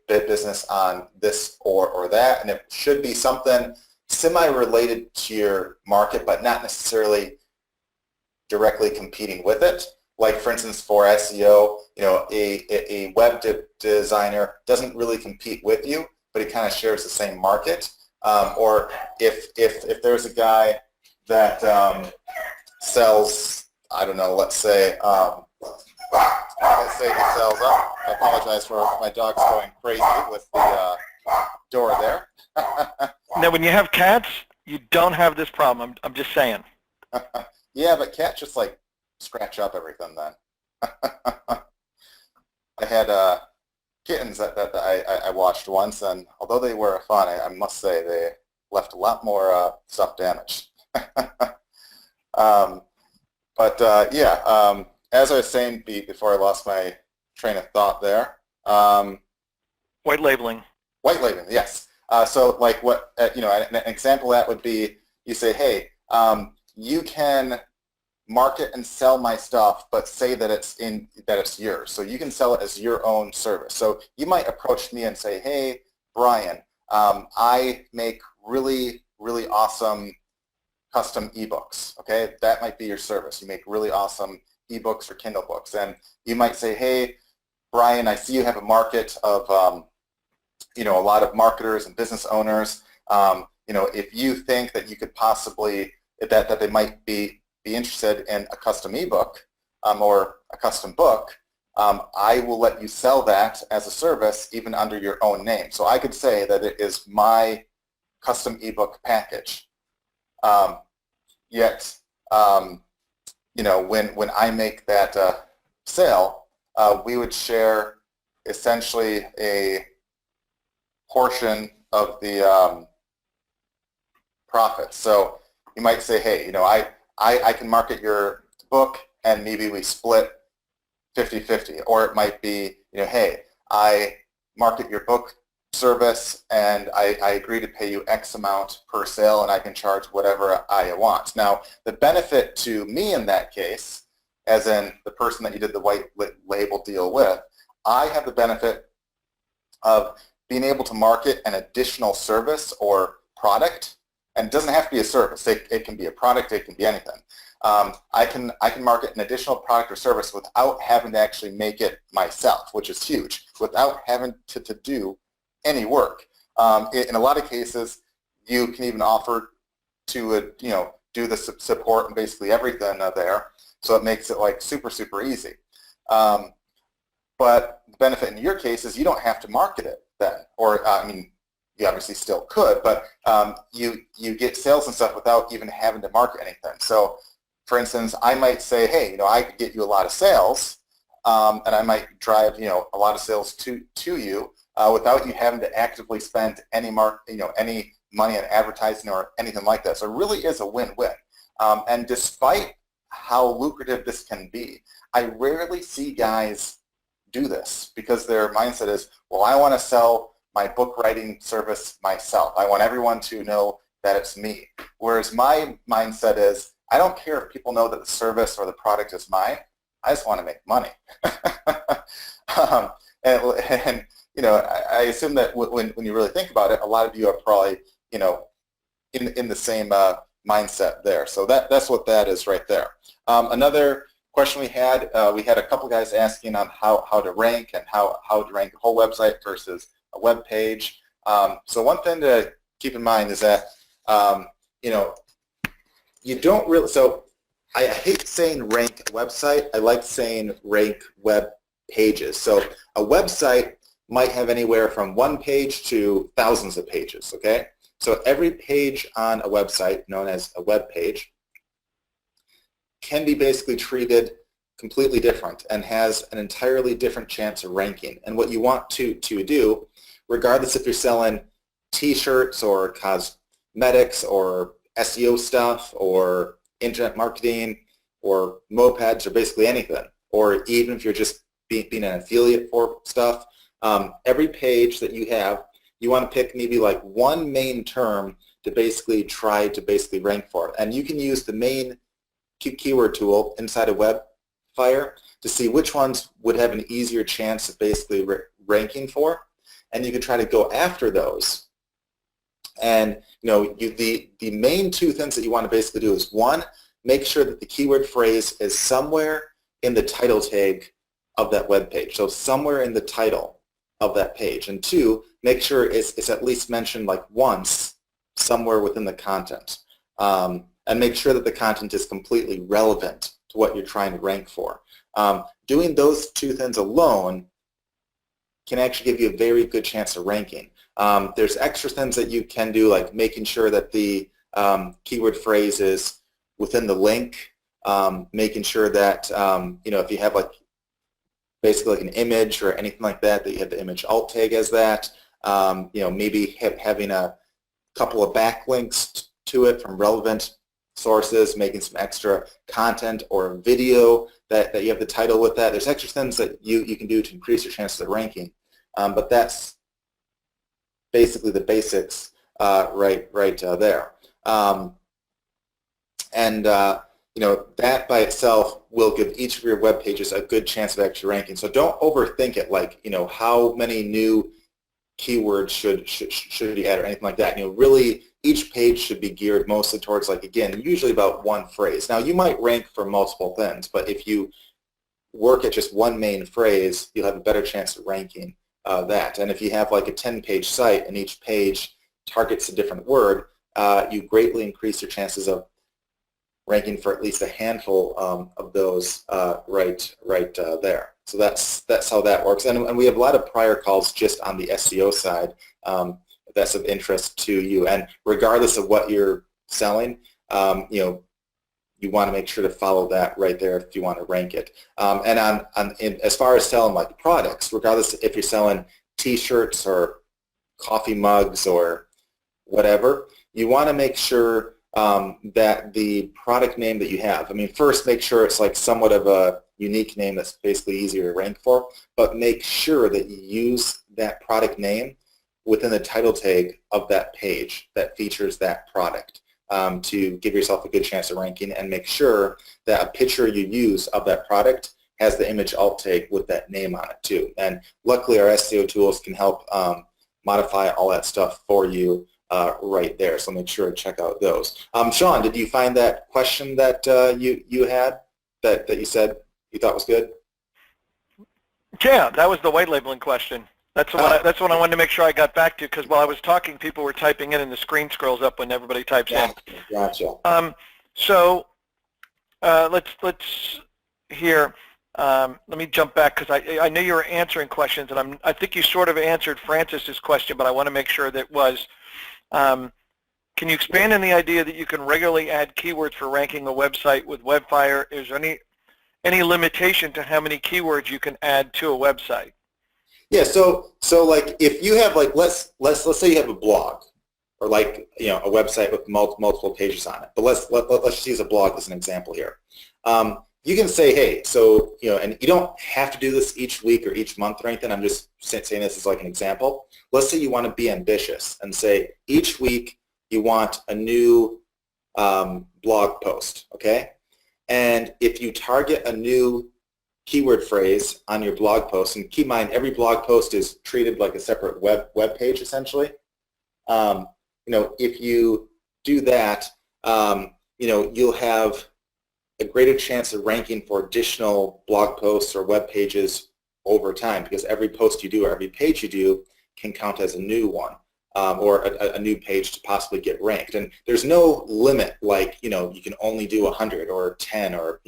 business on this or that, and it should be something semi-related to your market, but not necessarily directly competing with it. Like for instance, for SEO, a web designer doesn't really compete with you, but he kind of shares the same market. Or if there's a guy that sells, I don't know, let's say he sells, I apologize for my dog's going crazy with the door there. Now, when you have cats, you don't have this problem. I'm just saying. Yeah, but cats just like scratch up everything then. I had kittens that I watched once, and although they were fun, I must say they left a lot more stuff damaged. As I was saying before I lost my train of thought there. White labeling. White labeling, yes. So like what, an example of that would be, you say, hey, you can market and sell my stuff, but say that it's yours. So you can sell it as your own service. So you might approach me and say, hey, Brian, I make really, really awesome custom ebooks, okay? That might be your service. You make really awesome ebooks or Kindle books. And you might say, hey, Brian, I see you have a market of, a lot of marketers and business owners. If you think that you could possibly, that they might be interested in a custom ebook or a custom book, I will let you sell that as a service even under your own name. So I could say that it is my custom ebook package. Yet, when I make that sale, we would share essentially a portion of the profits. So you might say, hey, I can market your book and maybe we split 50-50. Or it might be, hey, I market your book service and I agree to pay you X amount per sale and I can charge whatever I want. Now, the benefit to me in that case, as in the person that you did the white label deal with, I have the benefit of being able to market an additional service or product, and it doesn't have to be a service. It can be a product, it can be anything. I can market an additional product or service without having to actually make it myself, which is huge, without having to do any work. In a lot of cases, you can even offer to do the support and basically everything there, so it makes it like super, super easy. But the benefit in your case is you don't have to market it then, or you obviously still could, but you get sales and stuff without even having to market anything. So, for instance, I might say, hey, I could get you a lot of sales, and I might drive a lot of sales to you without you having to actively spend any money on advertising or anything like that. So it really is a win-win. And despite how lucrative this can be, I rarely see guys do this because their mindset is, well, I want to sell my book writing service myself. I want everyone to know that it's me. Whereas my mindset is, I don't care if people know that the service or the product is mine. I just want to make money. I assume that when you really think about it, a lot of you are probably, in the same mindset there. So that's what that is right there. Another question we had a couple guys asking on how to rank and how to rank a whole website versus a web page. So one thing to keep in mind is that, you don't really, so I hate saying rank website. I like saying rank web pages. So a website might have anywhere from one page to thousands of pages, okay? So every page on a website, known as a web page, can be basically treated completely different and has an entirely different chance of ranking. And what you want to do, regardless if you're selling t-shirts or cosmetics or SEO stuff or internet marketing or mopeds or basically anything, or even if you're just being an affiliate for stuff, every page that you have, you want to pick maybe like one main term to basically try to rank for. And you can use the main keyword tool inside of Webfire to see which ones would have an easier chance of basically ranking for, and you can try to go after those. And the main two things that you want to basically do is, one, make sure that the keyword phrase is somewhere in the title tag of that web page, so somewhere in the title of that page. And two, make sure it's at least mentioned like once somewhere within the content. And make sure that the content is completely relevant to what you're trying to rank for. Doing those two things alone can actually give you a very good chance of ranking. There's extra things that you can do, like making sure that the keyword phrase is within the link, making sure that if you have like basically like an image or anything like that, that you have the image alt tag as that. Maybe having a couple of backlinks to it from relevant sources, making some extra content or video that you have the title with that. There's extra things that you can do to increase your chances of ranking, but that's basically the basics right there. That by itself will give each of your web pages a good chance of actually ranking. So don't overthink it, like how many new keywords should be added or anything like that. Really, each page should be geared mostly towards, like, again, usually about one phrase. Now, you might rank for multiple things, but if you work at just one main phrase, you'll have a better chance of ranking that. And if you have like a 10-page site and each page targets a different word, you greatly increase your chances of ranking for at least a handful of those right there. So that's how that works. And we have a lot of prior calls just on the SEO side if that's of interest to you. And regardless of what you're selling, you want to make sure to follow that right there if you want to rank it. And as far as selling like products, regardless if you're selling T-shirts or coffee mugs or whatever, you want to make sure that the product name that you have, first make sure it's like somewhat of a unique name that's basically easier to rank for, but make sure that you use that product name within the title tag of that page that features that product. To give yourself a good chance of ranking, and make sure that a picture you use of that product has the image alt tag with that name on it too. And luckily our SEO tools can help modify all that stuff for you right there, so make sure to check out those. Sean, did you find that question that you had that you said you thought was good? Yeah, that was the white labeling question. That's what I wanted to make sure I got back to, because while I was talking, people were typing in and the screen scrolls up when everybody types in. Gotcha. So let's hear. Let me jump back, because I knew you were answering questions, and I think you sort of answered Francis's question, but I want to make sure that was. Can you expand on the idea that you can regularly add keywords for ranking a website with Webfire? Is there any limitation to how many keywords you can add to a website? Yeah, so like if you have like let's say you have a blog or like a website with multiple pages on it, but let's just use a blog as an example here. You can say, hey, so and you don't have to do this each week or each month or anything. I'm just saying this as like an example. Let's say you want to be ambitious and say each week you want a new blog post, okay? And if you target a new keyword phrase on your blog post, and keep in mind every blog post is treated like a separate web page essentially. If you do that, you'll have a greater chance of ranking for additional blog posts or web pages over time, because every post you do or every page you do can count as a new one or a new page to possibly get ranked. And there's no limit, like you can only do 100 or 10 or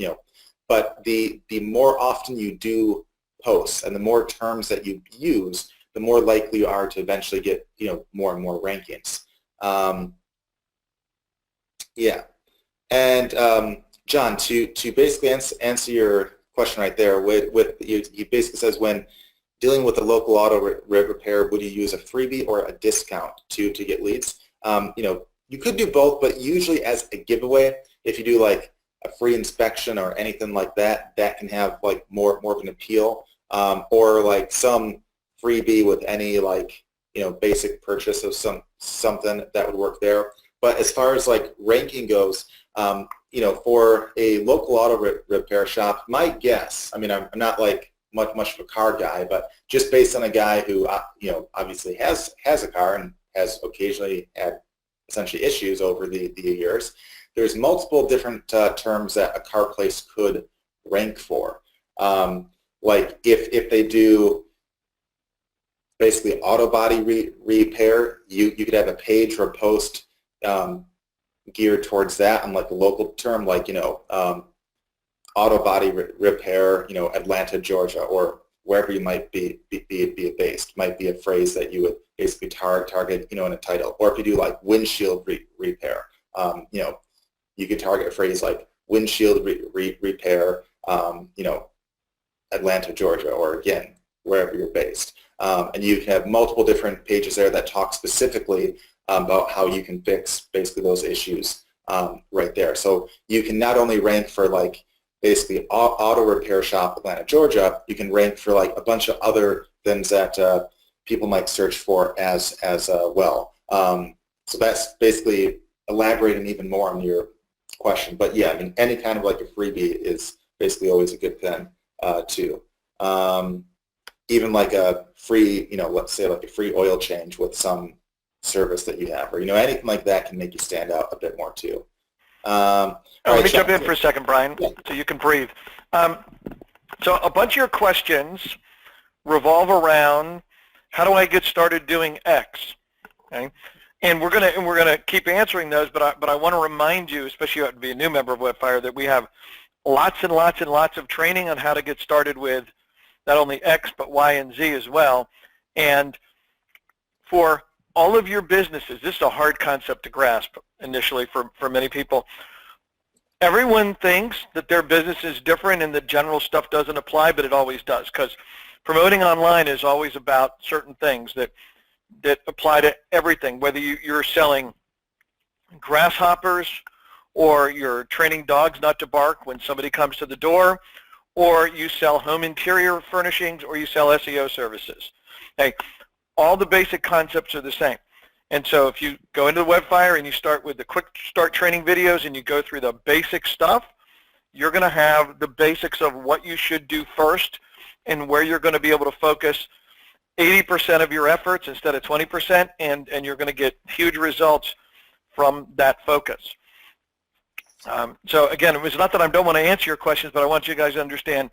but the more often you do posts and the more terms that you use, the more likely you are to eventually get more and more rankings. Yeah, and John, to basically answer your question right there, he basically says, when dealing with a local auto repair, would you use a freebie or a discount to get leads? You could do both, but usually as a giveaway, if you do like a free inspection or anything like that, that can have like more of an appeal, or like some freebie with any like basic purchase of something that would work there. But as far as like ranking goes, for a local auto repair shop, my guess, I'm not like much of a car guy, but just based on a guy who obviously has a car and has occasionally had essentially issues over the years, there's multiple different terms that a car place could rank for. Like if they do basically auto body repair, you could have a page or a post geared towards that on like a local term, like auto body repair, Atlanta, Georgia, or wherever you might be based. Might be a phrase that you would basically target in a title. Or if you do like windshield repair, you could target a phrase like windshield repair, Atlanta, Georgia, or again, wherever you're based. And you can have multiple different pages there that talk specifically about how you can fix basically those issues right there. So you can not only rank for like basically auto repair shop Atlanta, Georgia, you can rank for like a bunch of other things that people might search for as well. So that's basically elaborating even more on your question. But yeah, any kind of like a freebie is basically always a good thing too. even like a free, let's say like a free oil change with some service that you have, or anything like that can make you stand out a bit more too. Let me jump in for a second, Brian, so you can breathe. So a bunch of your questions revolve around how do I get started doing X? Okay, and we're gonna keep answering those, but I want to remind you, especially you have to be a new member of Webfire, that we have lots and lots and lots of training on how to get started with not only X but Y and Z as well. And for all of your businesses, this is a hard concept to grasp initially for many people. Everyone thinks that their business is different and that general stuff doesn't apply, but it always does, because promoting online is always about certain things that apply to everything, whether you're selling grasshoppers or you're training dogs not to bark when somebody comes to the door, or you sell home interior furnishings, or you sell SEO services. Okay, all the basic concepts are the same. And so if you go into the Webfire and you start with the quick start training videos and you go through the basic stuff, you're going to have the basics of what you should do first and where you're going to be able to focus 80% of your efforts instead of 20%, and you're going to get huge results from that focus. So again, it was not that I don't want to answer your questions, but I want you guys to understand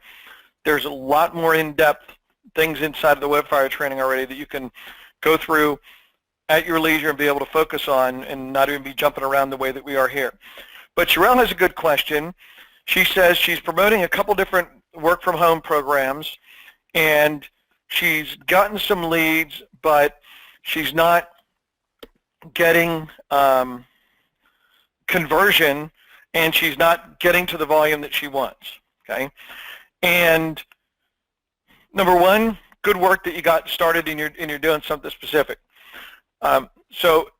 there's a lot more in-depth things inside of the Webfire training already that you can go through at your leisure and be able to focus on and not even be jumping around the way that we are here. But Sherelle has a good question. She says she's promoting a couple different work-from-home programs, and she's gotten some leads, but she's not getting conversion, and she's not getting to the volume that she wants, okay? And number one, good work that you got started and you're doing something specific. So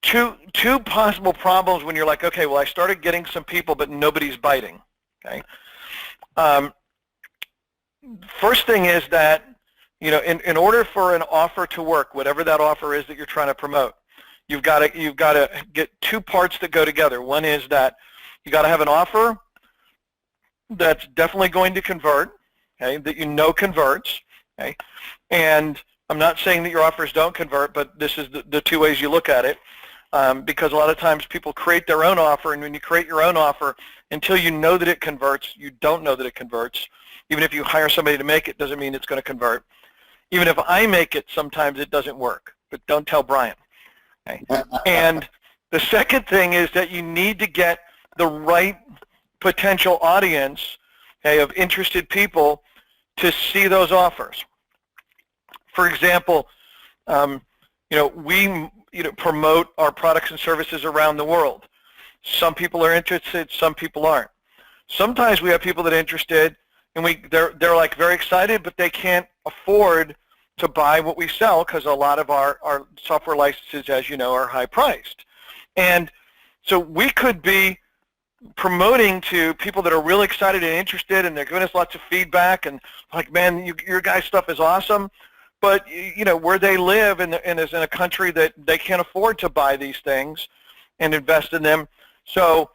two possible problems when you're like, okay, well, I started getting some people, but nobody's biting, okay? First thing is that, in order for an offer to work, whatever that offer is that you're trying to promote, you've got to get two parts that go together. One is that you got to have an offer that's definitely going to convert, okay, that converts, okay? And I'm not saying that your offers don't convert, but this is the two ways you look at it, because a lot of times people create their own offer, and when you create your own offer, until you know that it converts, you don't know that it converts. Even if you hire somebody to make it, doesn't mean it's going to convert. Even if I make it, sometimes it doesn't work, but don't tell Brian. Okay? And the second thing is that you need to get the right potential audience, okay, of interested people to see those offers. For example, we promote our products and services around the world. Some people are interested, some people aren't. Sometimes we have people that are interested, and they're like very excited, but they can't afford to buy what we sell because a lot of our software licenses, as you know, are high priced. And so we could be promoting to people that are really excited and interested, and they're giving us lots of feedback and like, man, your guys' stuff is awesome. But where they live and is in a country that they can't afford to buy these things and invest in them. So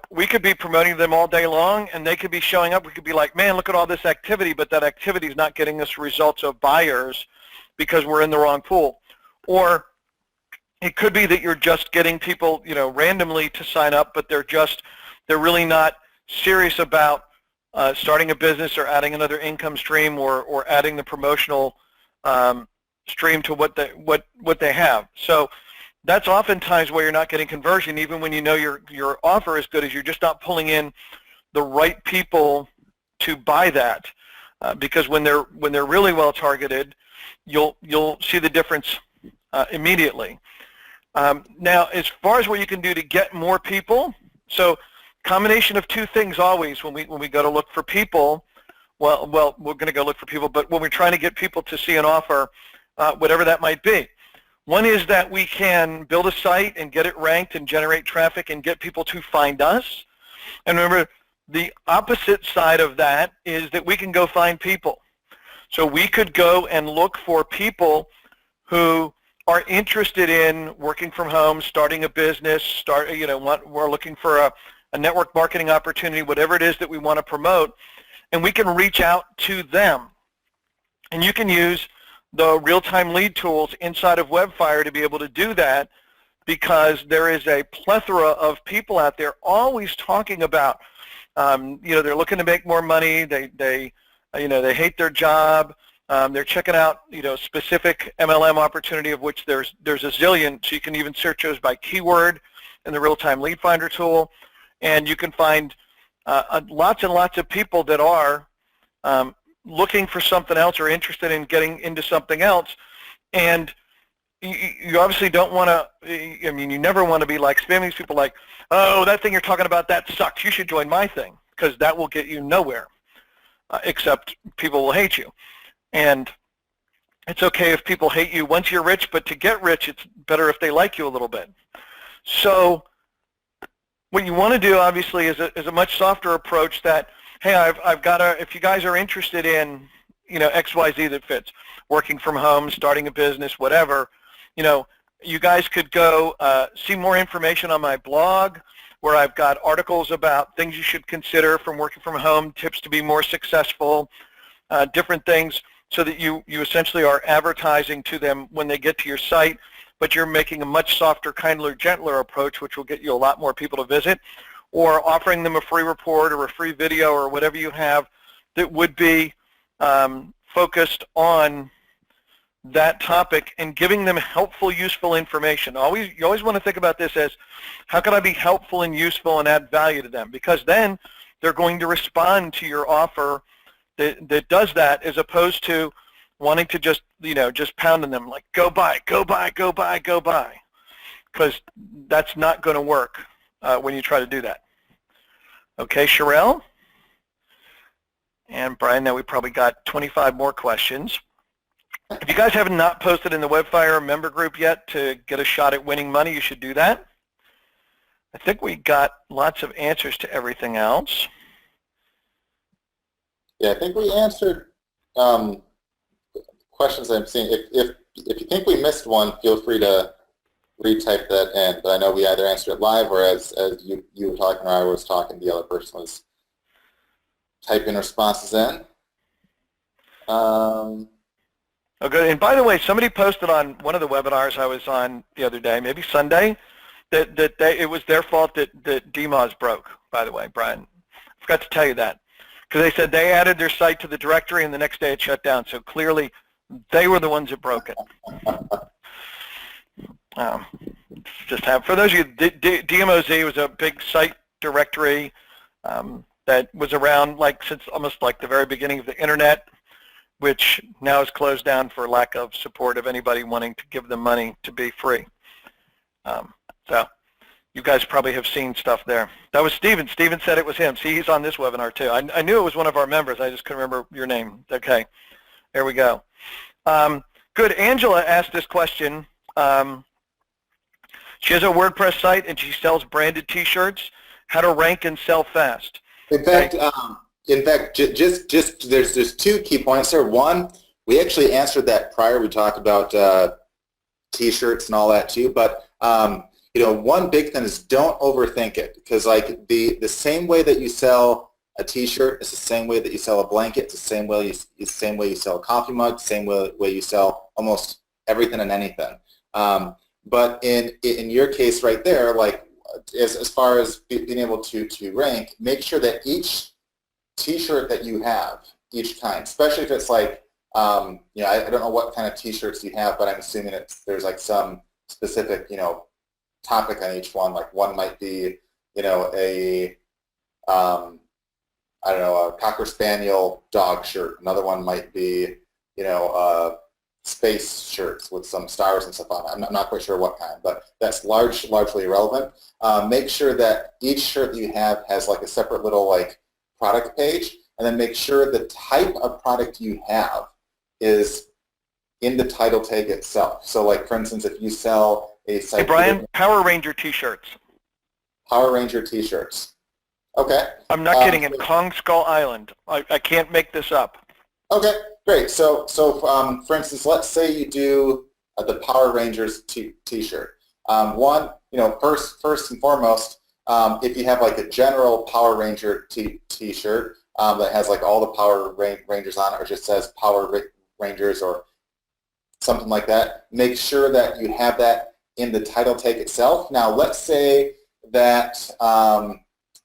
we could be promoting them all day long, and they could be showing up. We could be like, man, look at all this activity, but that activity is not getting us results of buyers because we're in the wrong pool. Or it could be that you're just getting people, randomly to sign up, but they're really not serious about starting a business or adding another income stream or adding the promotional stream to what they have. So that's oftentimes where you're not getting conversion, even when you know your offer is good, as you're just not pulling in the right people to buy that. Because when they're really well targeted, you'll see the difference immediately. Now, as far as what you can do to get more people, so combination of two things always when we go to look for people. Well, we're going to go look for people, but when we're trying to get people to see an offer, whatever that might be. One is that we can build a site and get it ranked and generate traffic and get people to find us. And remember, the opposite side of that is that we can go find people. So we could go and look for people who are interested in working from home, starting a business, we're looking for a network marketing opportunity, whatever it is that we want to promote, and we can reach out to them. And you can use the real-time lead tools inside of Webfire to be able to do that, because there is a plethora of people out there always talking about, they're looking to make more money. They hate their job. They're checking out, specific MLM opportunity, of which there's a zillion. So you can even search those by keyword in the real-time lead finder tool, and you can find lots and lots of people that are looking for something else or interested in getting into something else. And you obviously don't want to, you never want to be like spamming these people like, oh, that thing you're talking about, that sucks. You should join my thing, because that will get you nowhere, except people will hate you. And it's okay if people hate you once you're rich, but to get rich, it's better if they like you a little bit. So what you want to do, obviously, is a much softer approach that, hey, I've got if you guys are interested in, XYZ that fits, working from home, starting a business, whatever, you guys could go see more information on my blog, where I've got articles about things you should consider from working from home, tips to be more successful, different things, so that you essentially are advertising to them when they get to your site, but you're making a much softer, kinder, gentler approach, which will get you a lot more people to visit, or offering them a free report or a free video or whatever you have that would be focused on that topic, and giving them helpful, useful information. You always want to think about this as, how can I be helpful and useful and add value to them? Because then they're going to respond to your offer that does that, as opposed to wanting to just pounding them like, go buy, go buy, go buy, go buy, because that's not going to work when you try to do that. Okay, Sherelle and Brian, now we probably got 25 more questions. If you guys have not posted in the Webfire member group yet to get a shot at winning money, you should do that. I think we got lots of answers to everything else. Yeah, I think we answered questions I'm seeing. If you think we missed one, feel free to retype that in. But I know we either answered it live, or as you were talking or I was talking, the other person was typing responses in. Oh, good. And by the way, somebody posted on one of the webinars I was on the other day, maybe Sunday, that it was their fault that DMOZ broke, by the way, Brian. I forgot to tell you that. Because they said they added their site to the directory and the next day it shut down. So clearly they were the ones that broke it. Just for those of you, DMOZ was a big site directory that was around since almost the very beginning of the internet, which now is closed down for lack of support of anybody wanting to give them money to be free. So you guys probably have seen stuff there. That was Steven. Steven said it was him. See, he's on this webinar too. I knew it was one of our members. I just couldn't remember your name. Okay, there we go. Good. Angela asked this question. She has a WordPress site and she sells branded T-shirts. How to rank and sell fast. In fact, just there's two key points there. One, we actually answered that prior. We talked about T-shirts and all that too. But one big thing is don't overthink it, because the same way that you sell a T-shirt is the same way that you sell a blanket. It's the same way you sell a coffee mug. Same way you sell almost everything and anything. But in your case right there, as far as being able to rank, make sure that each T-shirt that you have, each kind, especially if it's I don't know what kind of T-shirts you have, but I'm assuming there's some specific topic on each one. One might be a I don't know, a Cocker Spaniel dog shirt. Another one might be space shirts with some stars and stuff on it. I'm not quite sure what kind, but that's largely irrelevant. Make sure that each shirt that you have has a separate little product page, and then make sure the type of product you have is in the title tag itself. So for instance, if you sell a site... Hey Brian, Power Ranger T-shirts. Power Ranger T-shirts. Okay. I'm not kidding, in Kong Skull Island. I can't make this up. Okay, great. So for instance, let's say you do the Power Rangers T-shirt. First and foremost, if you have a general Power Ranger T-shirt that has all the Power Rangers on it, or just says Power Rangers or something like that. Make sure that you have that in the title tag itself. Now, let's say that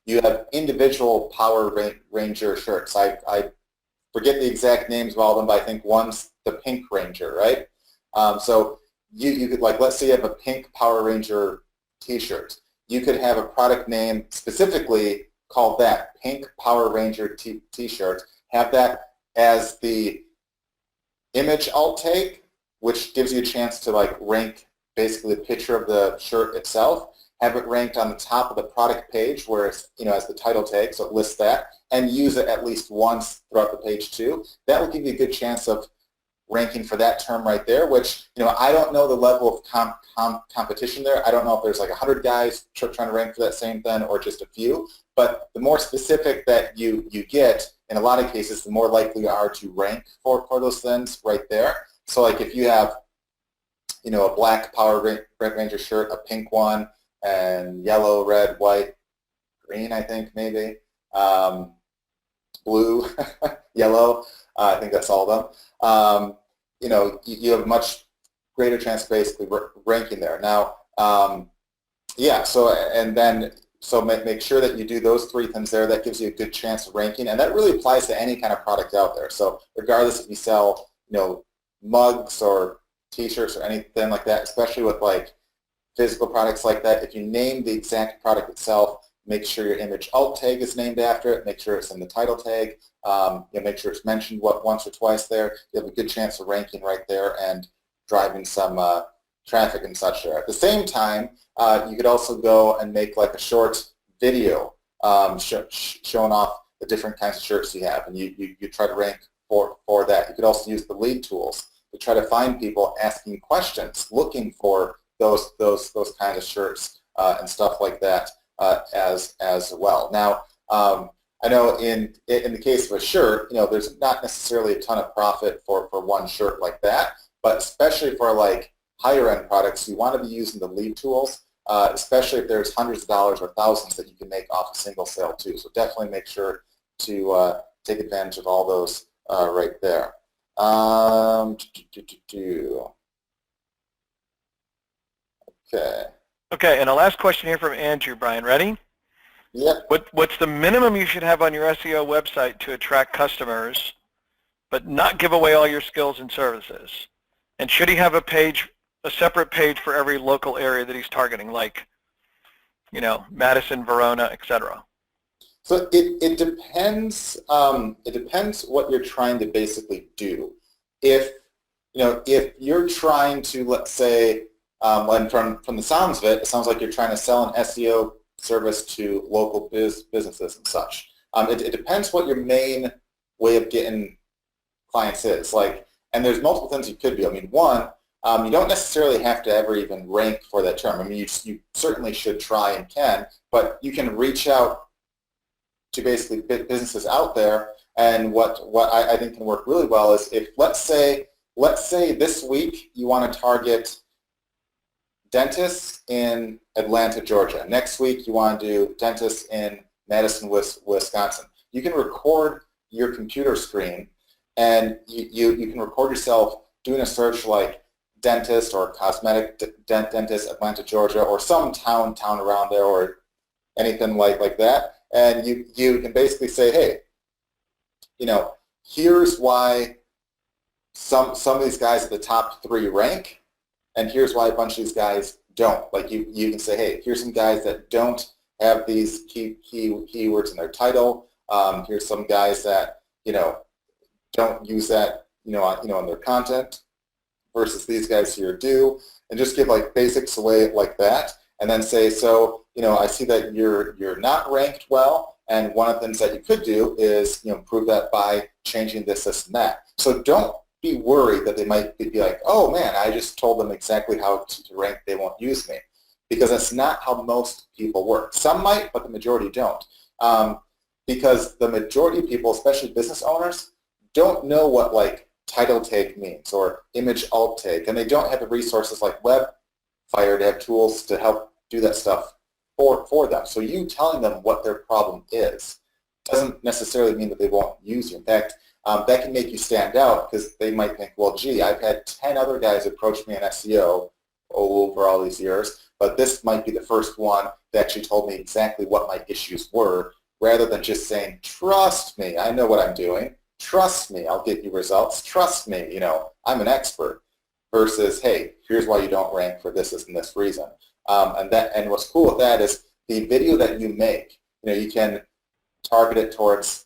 you have individual Power Ranger shirts. I forget the exact names of all of them, but I think one's the Pink Ranger, right? So you could, like, let's say you have a pink Power Ranger t-shirt. You could have a product name specifically called that, Pink Power Ranger t-shirt. Have that as the image alt tag, which gives you a chance to like rank basically the picture of the shirt itself. Have it ranked on the top of the product page where it's, as the title tag, so it lists that, and use it at least once throughout the page too. That will give you a good chance of ranking for that term right there, which, I don't know the level of competition there. I don't know if there's like 100 guys trying to rank for that same thing or just a few, but the more specific that you get, in a lot of cases, the more likely you are to rank for those things right there. So like if you have, a black Power Ranger shirt, a pink one, and yellow, red, white, green, I think maybe, blue, yellow, I think that's all of them. You have a much greater chance of basically ranking there. Now, yeah, so make sure that you do those three things there. That gives you a good chance of ranking, and that really applies to any kind of product out there. So regardless if you sell, mugs or t-shirts or anything like that, especially with like physical products like that, if you name the exact product itself, make sure your image alt tag is named after it, make sure it's in the title tag, make sure it's mentioned once or twice there. You have a good chance of ranking right there and driving some traffic and such there. At the same time, you could also go and make like a short video showing off the different kinds of shirts you have, and you try to rank for that. You could also use the lead tools to try to find people asking questions, looking for those kinds of shirts and stuff like that as well. Now, I know in the case of a shirt, there's not necessarily a ton of profit for one shirt like that, but especially for like higher end products, you want to be using the lead tools, especially if there's hundreds of dollars or thousands that you can make off a single sale too. So definitely make sure to take advantage of all those right there. Okay. Okay, and a last question here from Andrew. Brian, ready? Yep. What's the minimum you should have on your SEO website to attract customers, but not give away all your skills and services? And should he have a separate page for every local area that he's targeting, like, Madison, Verona, etc.? So it depends. It depends what you're trying to basically do. If you're trying to, let's say, and from the sounds of it, it sounds like you're trying to sell an SEO service to local businesses and such. It depends what your main way of getting clients is. And there's multiple things you could do. I mean, one, you don't necessarily have to ever even rank for that term. I mean, you certainly should try and can, but you can reach out to basically businesses out there. And what I think can work really well is if, let's say this week you want to target dentists in Atlanta, Georgia. Next week you want to do dentists in Madison, Wisconsin. You can record your computer screen and you can record yourself doing a search like dentist or cosmetic dentist, Atlanta, Georgia, or some town around there or anything like that. And you can basically say, hey, here's why some of these guys at the top 3 rank, and here's why a bunch of these guys don't. Like you can say, hey, here's some guys that don't have these keywords in their title. Here's some guys that don't use that in their content, versus these guys here do, and just give like basics away like that, and then say, so I see that you're not ranked well, and one of the things that you could do is prove that by changing this, and that. So don't be worried that they might be like, oh man, I just told them exactly how to rank, they won't use me, because that's not how most people work. Some might, but the majority don't, because the majority of people, especially business owners, don't know what like title tag means or image alt tag, and they don't have the resources like Webfire to have tools to help do that stuff for them. So you telling them what their problem is doesn't necessarily mean that they won't use you. In fact, that can make you stand out because they might think, well, gee, I've had 10 other guys approach me on SEO over all these years, but this might be the first one that actually told me exactly what my issues were, rather than just saying, trust me, I know what I'm doing. Trust me, I'll get you results. Trust me, I'm an expert. Versus, hey, here's why you don't rank for this and this reason. And what's cool with that is the video that you make, you can target it towards,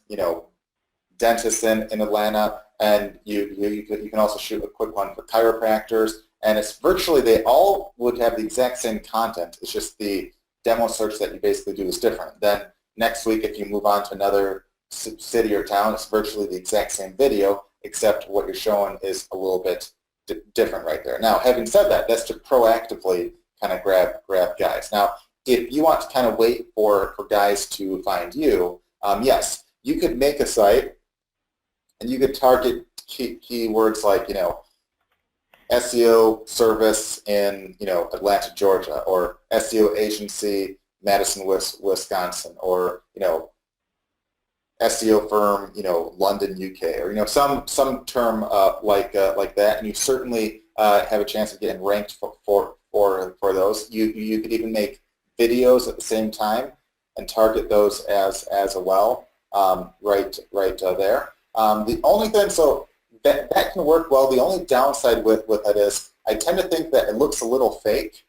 dentists in Atlanta, and you can also shoot a quick one for chiropractors, and it's virtually, they all would have the exact same content. It's just the demo search that you basically do is different. Then next week, if you move on to another city or town, it's virtually the exact same video, except what you're showing is a little bit different right there. Now, having said that, that's to proactively kind of grab guys. Now, if you want to kind of wait for guys to find you, yes, you could make a site and you could target keywords like, SEO service in, Atlanta, Georgia, or SEO agency, Madison, Wisconsin, or, SEO firm, London, UK, or some term like that, and you certainly have a chance of getting ranked for those. You could even make videos at the same time and target those as well, right there. The only thing, so that can work well. The only downside with that is I tend to think that it looks a little fake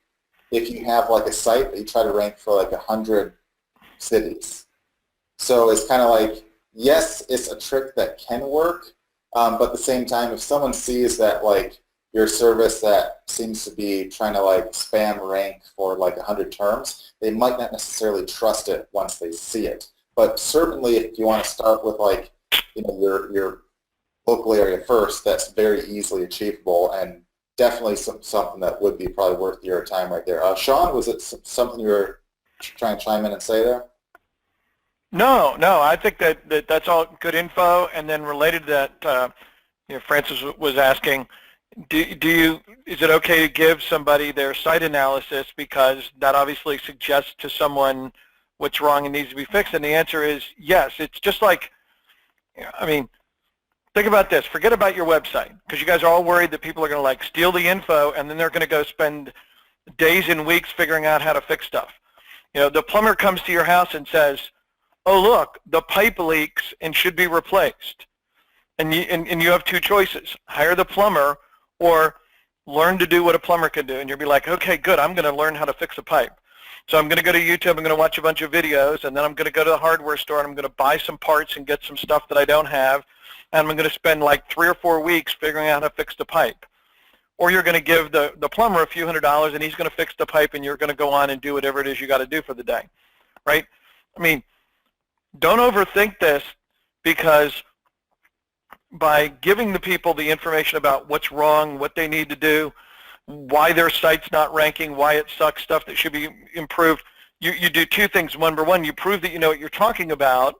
if you have like a site that you try to rank for like 100 cities. So it's kind of like, yes, it's a trick that can work, but at the same time, if someone sees that like your service that seems to be trying to like spam rank for like 100 terms, they might not necessarily trust it once they see it. But certainly, if you want to start with like your local area first, that's very easily achievable, and definitely something that would be probably worth your time right there. Sean, was it something you were trying to chime in and say there? No, I think that's all good info. And then related to that, Francis was asking, is it okay to give somebody their site analysis, because that obviously suggests to someone what's wrong and needs to be fixed? And the answer is yes. It's just like, think about this. Forget about your website, because you guys are all worried that people are going to like steal the info, and then they're going to go spend days and weeks figuring out how to fix stuff. The plumber comes to your house and says, oh, look, the pipe leaks and should be replaced. And you have two choices: hire the plumber or learn to do what a plumber can do. And you'll be like, okay, good, I'm going to learn how to fix a pipe. So I'm going to go to YouTube, I'm going to watch a bunch of videos, and then I'm going to go to the hardware store and I'm going to buy some parts and get some stuff that I don't have, and I'm going to spend like 3 or 4 weeks figuring out how to fix the pipe. Or you're going to give the plumber a few $100s and he's going to fix the pipe, and you're going to go on and do whatever it is you got to do for the day, right? Don't overthink this, because by giving the people the information about what's wrong, what they need to do, why their site's not ranking, why it sucks, stuff that should be improved, you do two things. Number one, you prove that you know what you're talking about,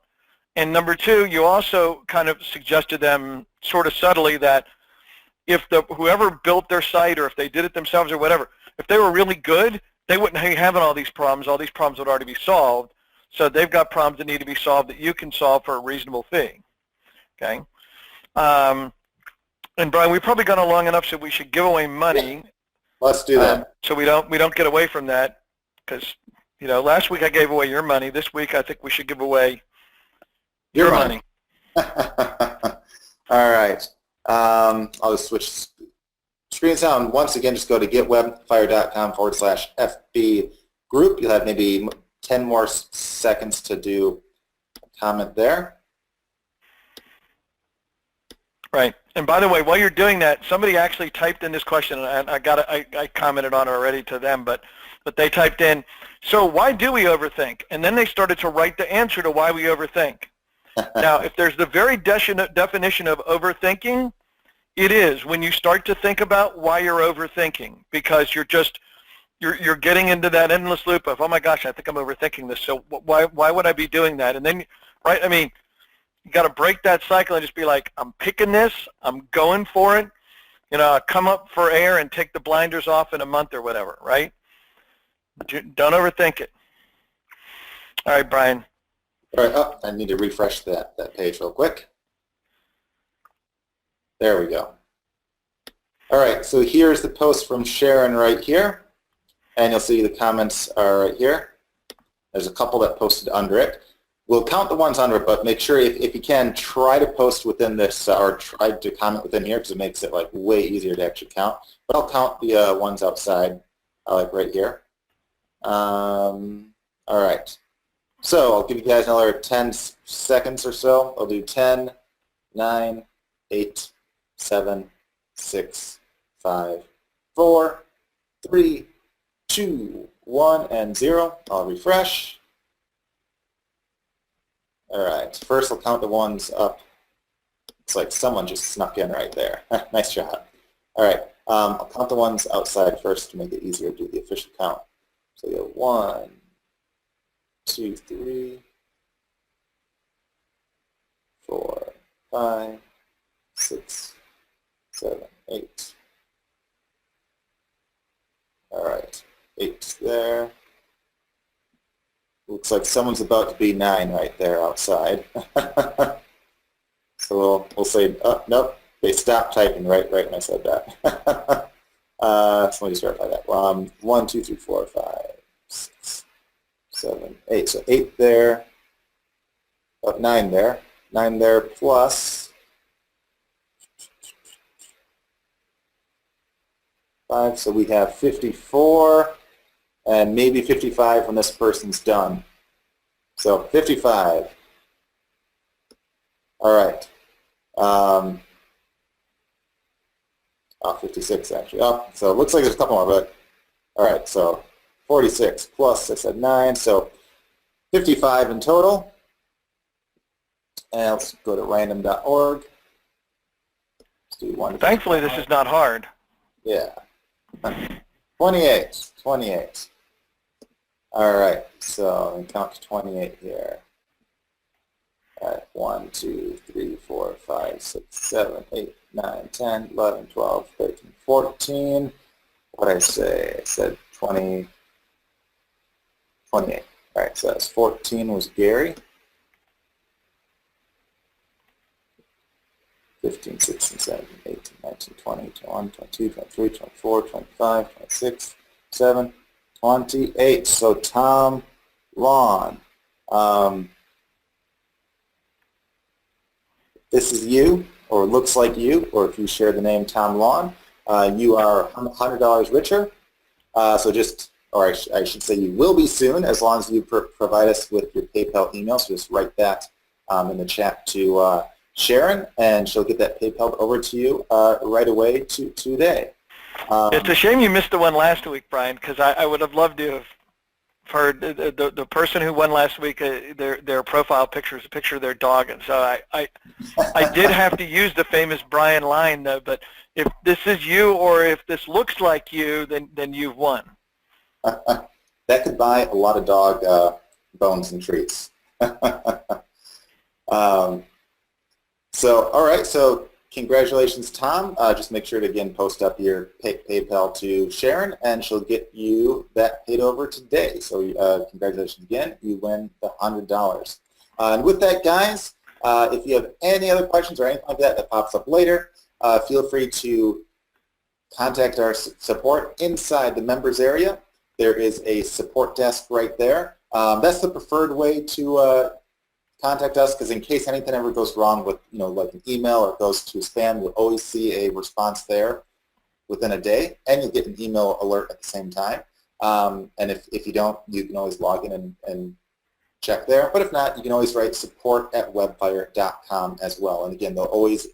and number two, you also kind of suggest to them sort of subtly that if whoever built their site, or if they did it themselves or whatever, if they were really good, they wouldn't be having all these problems. All these problems would already be solved. So they've got problems that need to be solved that you can solve for a reasonable fee. Okay. And Brian, we've probably gone on long enough, so we should give away money. Let's do that. So we don't get away from that, because last week I gave away your money. This week I think we should give away your money. All right. I'll just switch screen sound. Once again, just go to getwebfire.com/FB group. You'll have maybe 10 more seconds to do a comment there. Right. And by the way, while you're doing that, somebody actually typed in this question, and I commented on it already to them, but they typed in, so why do we overthink? And then they started to write the answer to why we overthink. Now, if there's the very definition of overthinking, it is when you start to think about why you're overthinking, because you're getting into that endless loop of, oh my gosh, I think I'm overthinking this, so why would I be doing that? And then, right, you got to break that cycle and just be like, I'm picking this, I'm going for it, I'll come up for air and take the blinders off in a month or whatever, right? Don't overthink it. All right, Brian. All right, I need to refresh that page real quick. There we go. All right, so here's the post from Sharon right here, and you'll see the comments are right here. There's a couple that posted under it. We'll count the ones under it, but make sure if you can, try to post within this or try to comment within here because it makes it like way easier to actually count. But I'll count the ones outside, like right here. All right. So I'll give you guys another 10 seconds or so. I'll do 10, 9, 8, 7, 6, 5, 4, 3, 2, 1, and 0. I'll refresh. All right. First, I'll count the ones up. It's like someone just snuck in right there. Nice job. All right. I'll count the ones outside first to make it easier to do the official count. So you go 1, 2, 3, 4, 5, 6, 7, 8. All right, 8 there. Looks like someone's about to be 9 right there outside. So we'll say, oh, nope, they stopped typing right when I said that. So let me just verify that. 1, 2, 3, 4, 5, 6, 7, 8. So 8 there, 9 there. 9 there plus 5. So we have 54 and maybe 55 when this person's done. So 55. All right. 56 actually. Oh, so it looks like there's a couple more, but all right. So 46 plus I said 9, so 55 in total. And let's go to random.org. Let's do 1. Thankfully, this is not hard. Yeah. 28. 28. All right. So we count to 28 here. All right. 1, 2, 3, 4, 5, 6, 7, 8, 9, 10, 11, 12, 13, 14. What did I say? I said 20. 28. All right, so that's 14 was Gary. 15, 16, 17, 18, 19, 20, 21, 22, 23, 24, 25, 26, 7, 28. So Tom Lawn. This is you, or looks like you, or if you share the name Tom Lawn, you are $100 richer. So just, or I should say you will be soon, as long as you provide us with your PayPal email. So just write that in the chat to Sharon, and she'll get that PayPal over to you right away today. It's a shame you missed the one last week, Brian, because I would have loved to have heard the person who won last week, their profile picture is a picture of their dog, and so I did have to use the famous Brian line, though, but if this is you or if this looks like you, then you've won. That could buy a lot of dog bones and treats. So, all right, so congratulations, Tom. Just make sure to, again, post up your PayPal to Sharon, and she'll get you that paid over today. So congratulations again. You win the $100. And with that, guys, if you have any other questions or anything like that pops up later, feel free to contact our support inside the members area. There is a support desk right there. That's the preferred way to contact us, because in case anything ever goes wrong with, like an email or goes to spam, you'll always see a response there within a day, and you'll get an email alert at the same time. And if you don't, you can always log in and check there. But if not, you can always write support@webfire.com as well. And again, they'll always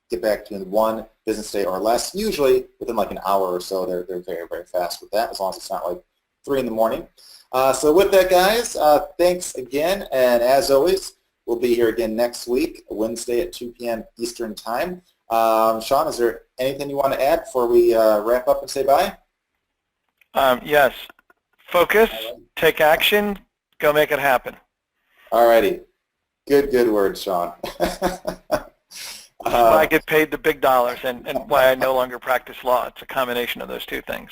get back to you in 1 business day or less, usually within like an hour or so. They're very, very fast with that, as long as it's not like 3 in the morning. So with that, guys, thanks again. And as always, we'll be here again next week, Wednesday at 2 p.m. Eastern Time. Sean, is there anything you want to add before we wrap up and say bye? Yes. Focus, take action, go make it happen. All righty. Good words, Sean. Why I get paid the big dollars and why I no longer practice law. It's a combination of those two things.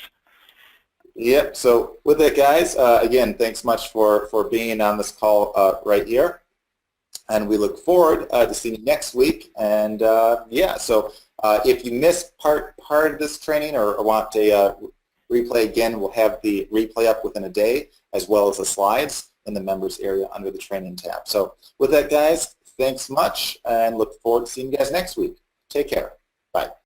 Yep. So with that, guys, again, thanks much for being on this call right here. And we look forward to seeing you next week. And yeah, so If you missed part of this training or want a replay again, we'll have the replay up within a day, as well as the slides in the members area under the training tab. So with that, guys, thanks much, and look forward to seeing you guys next week. Take care. Bye.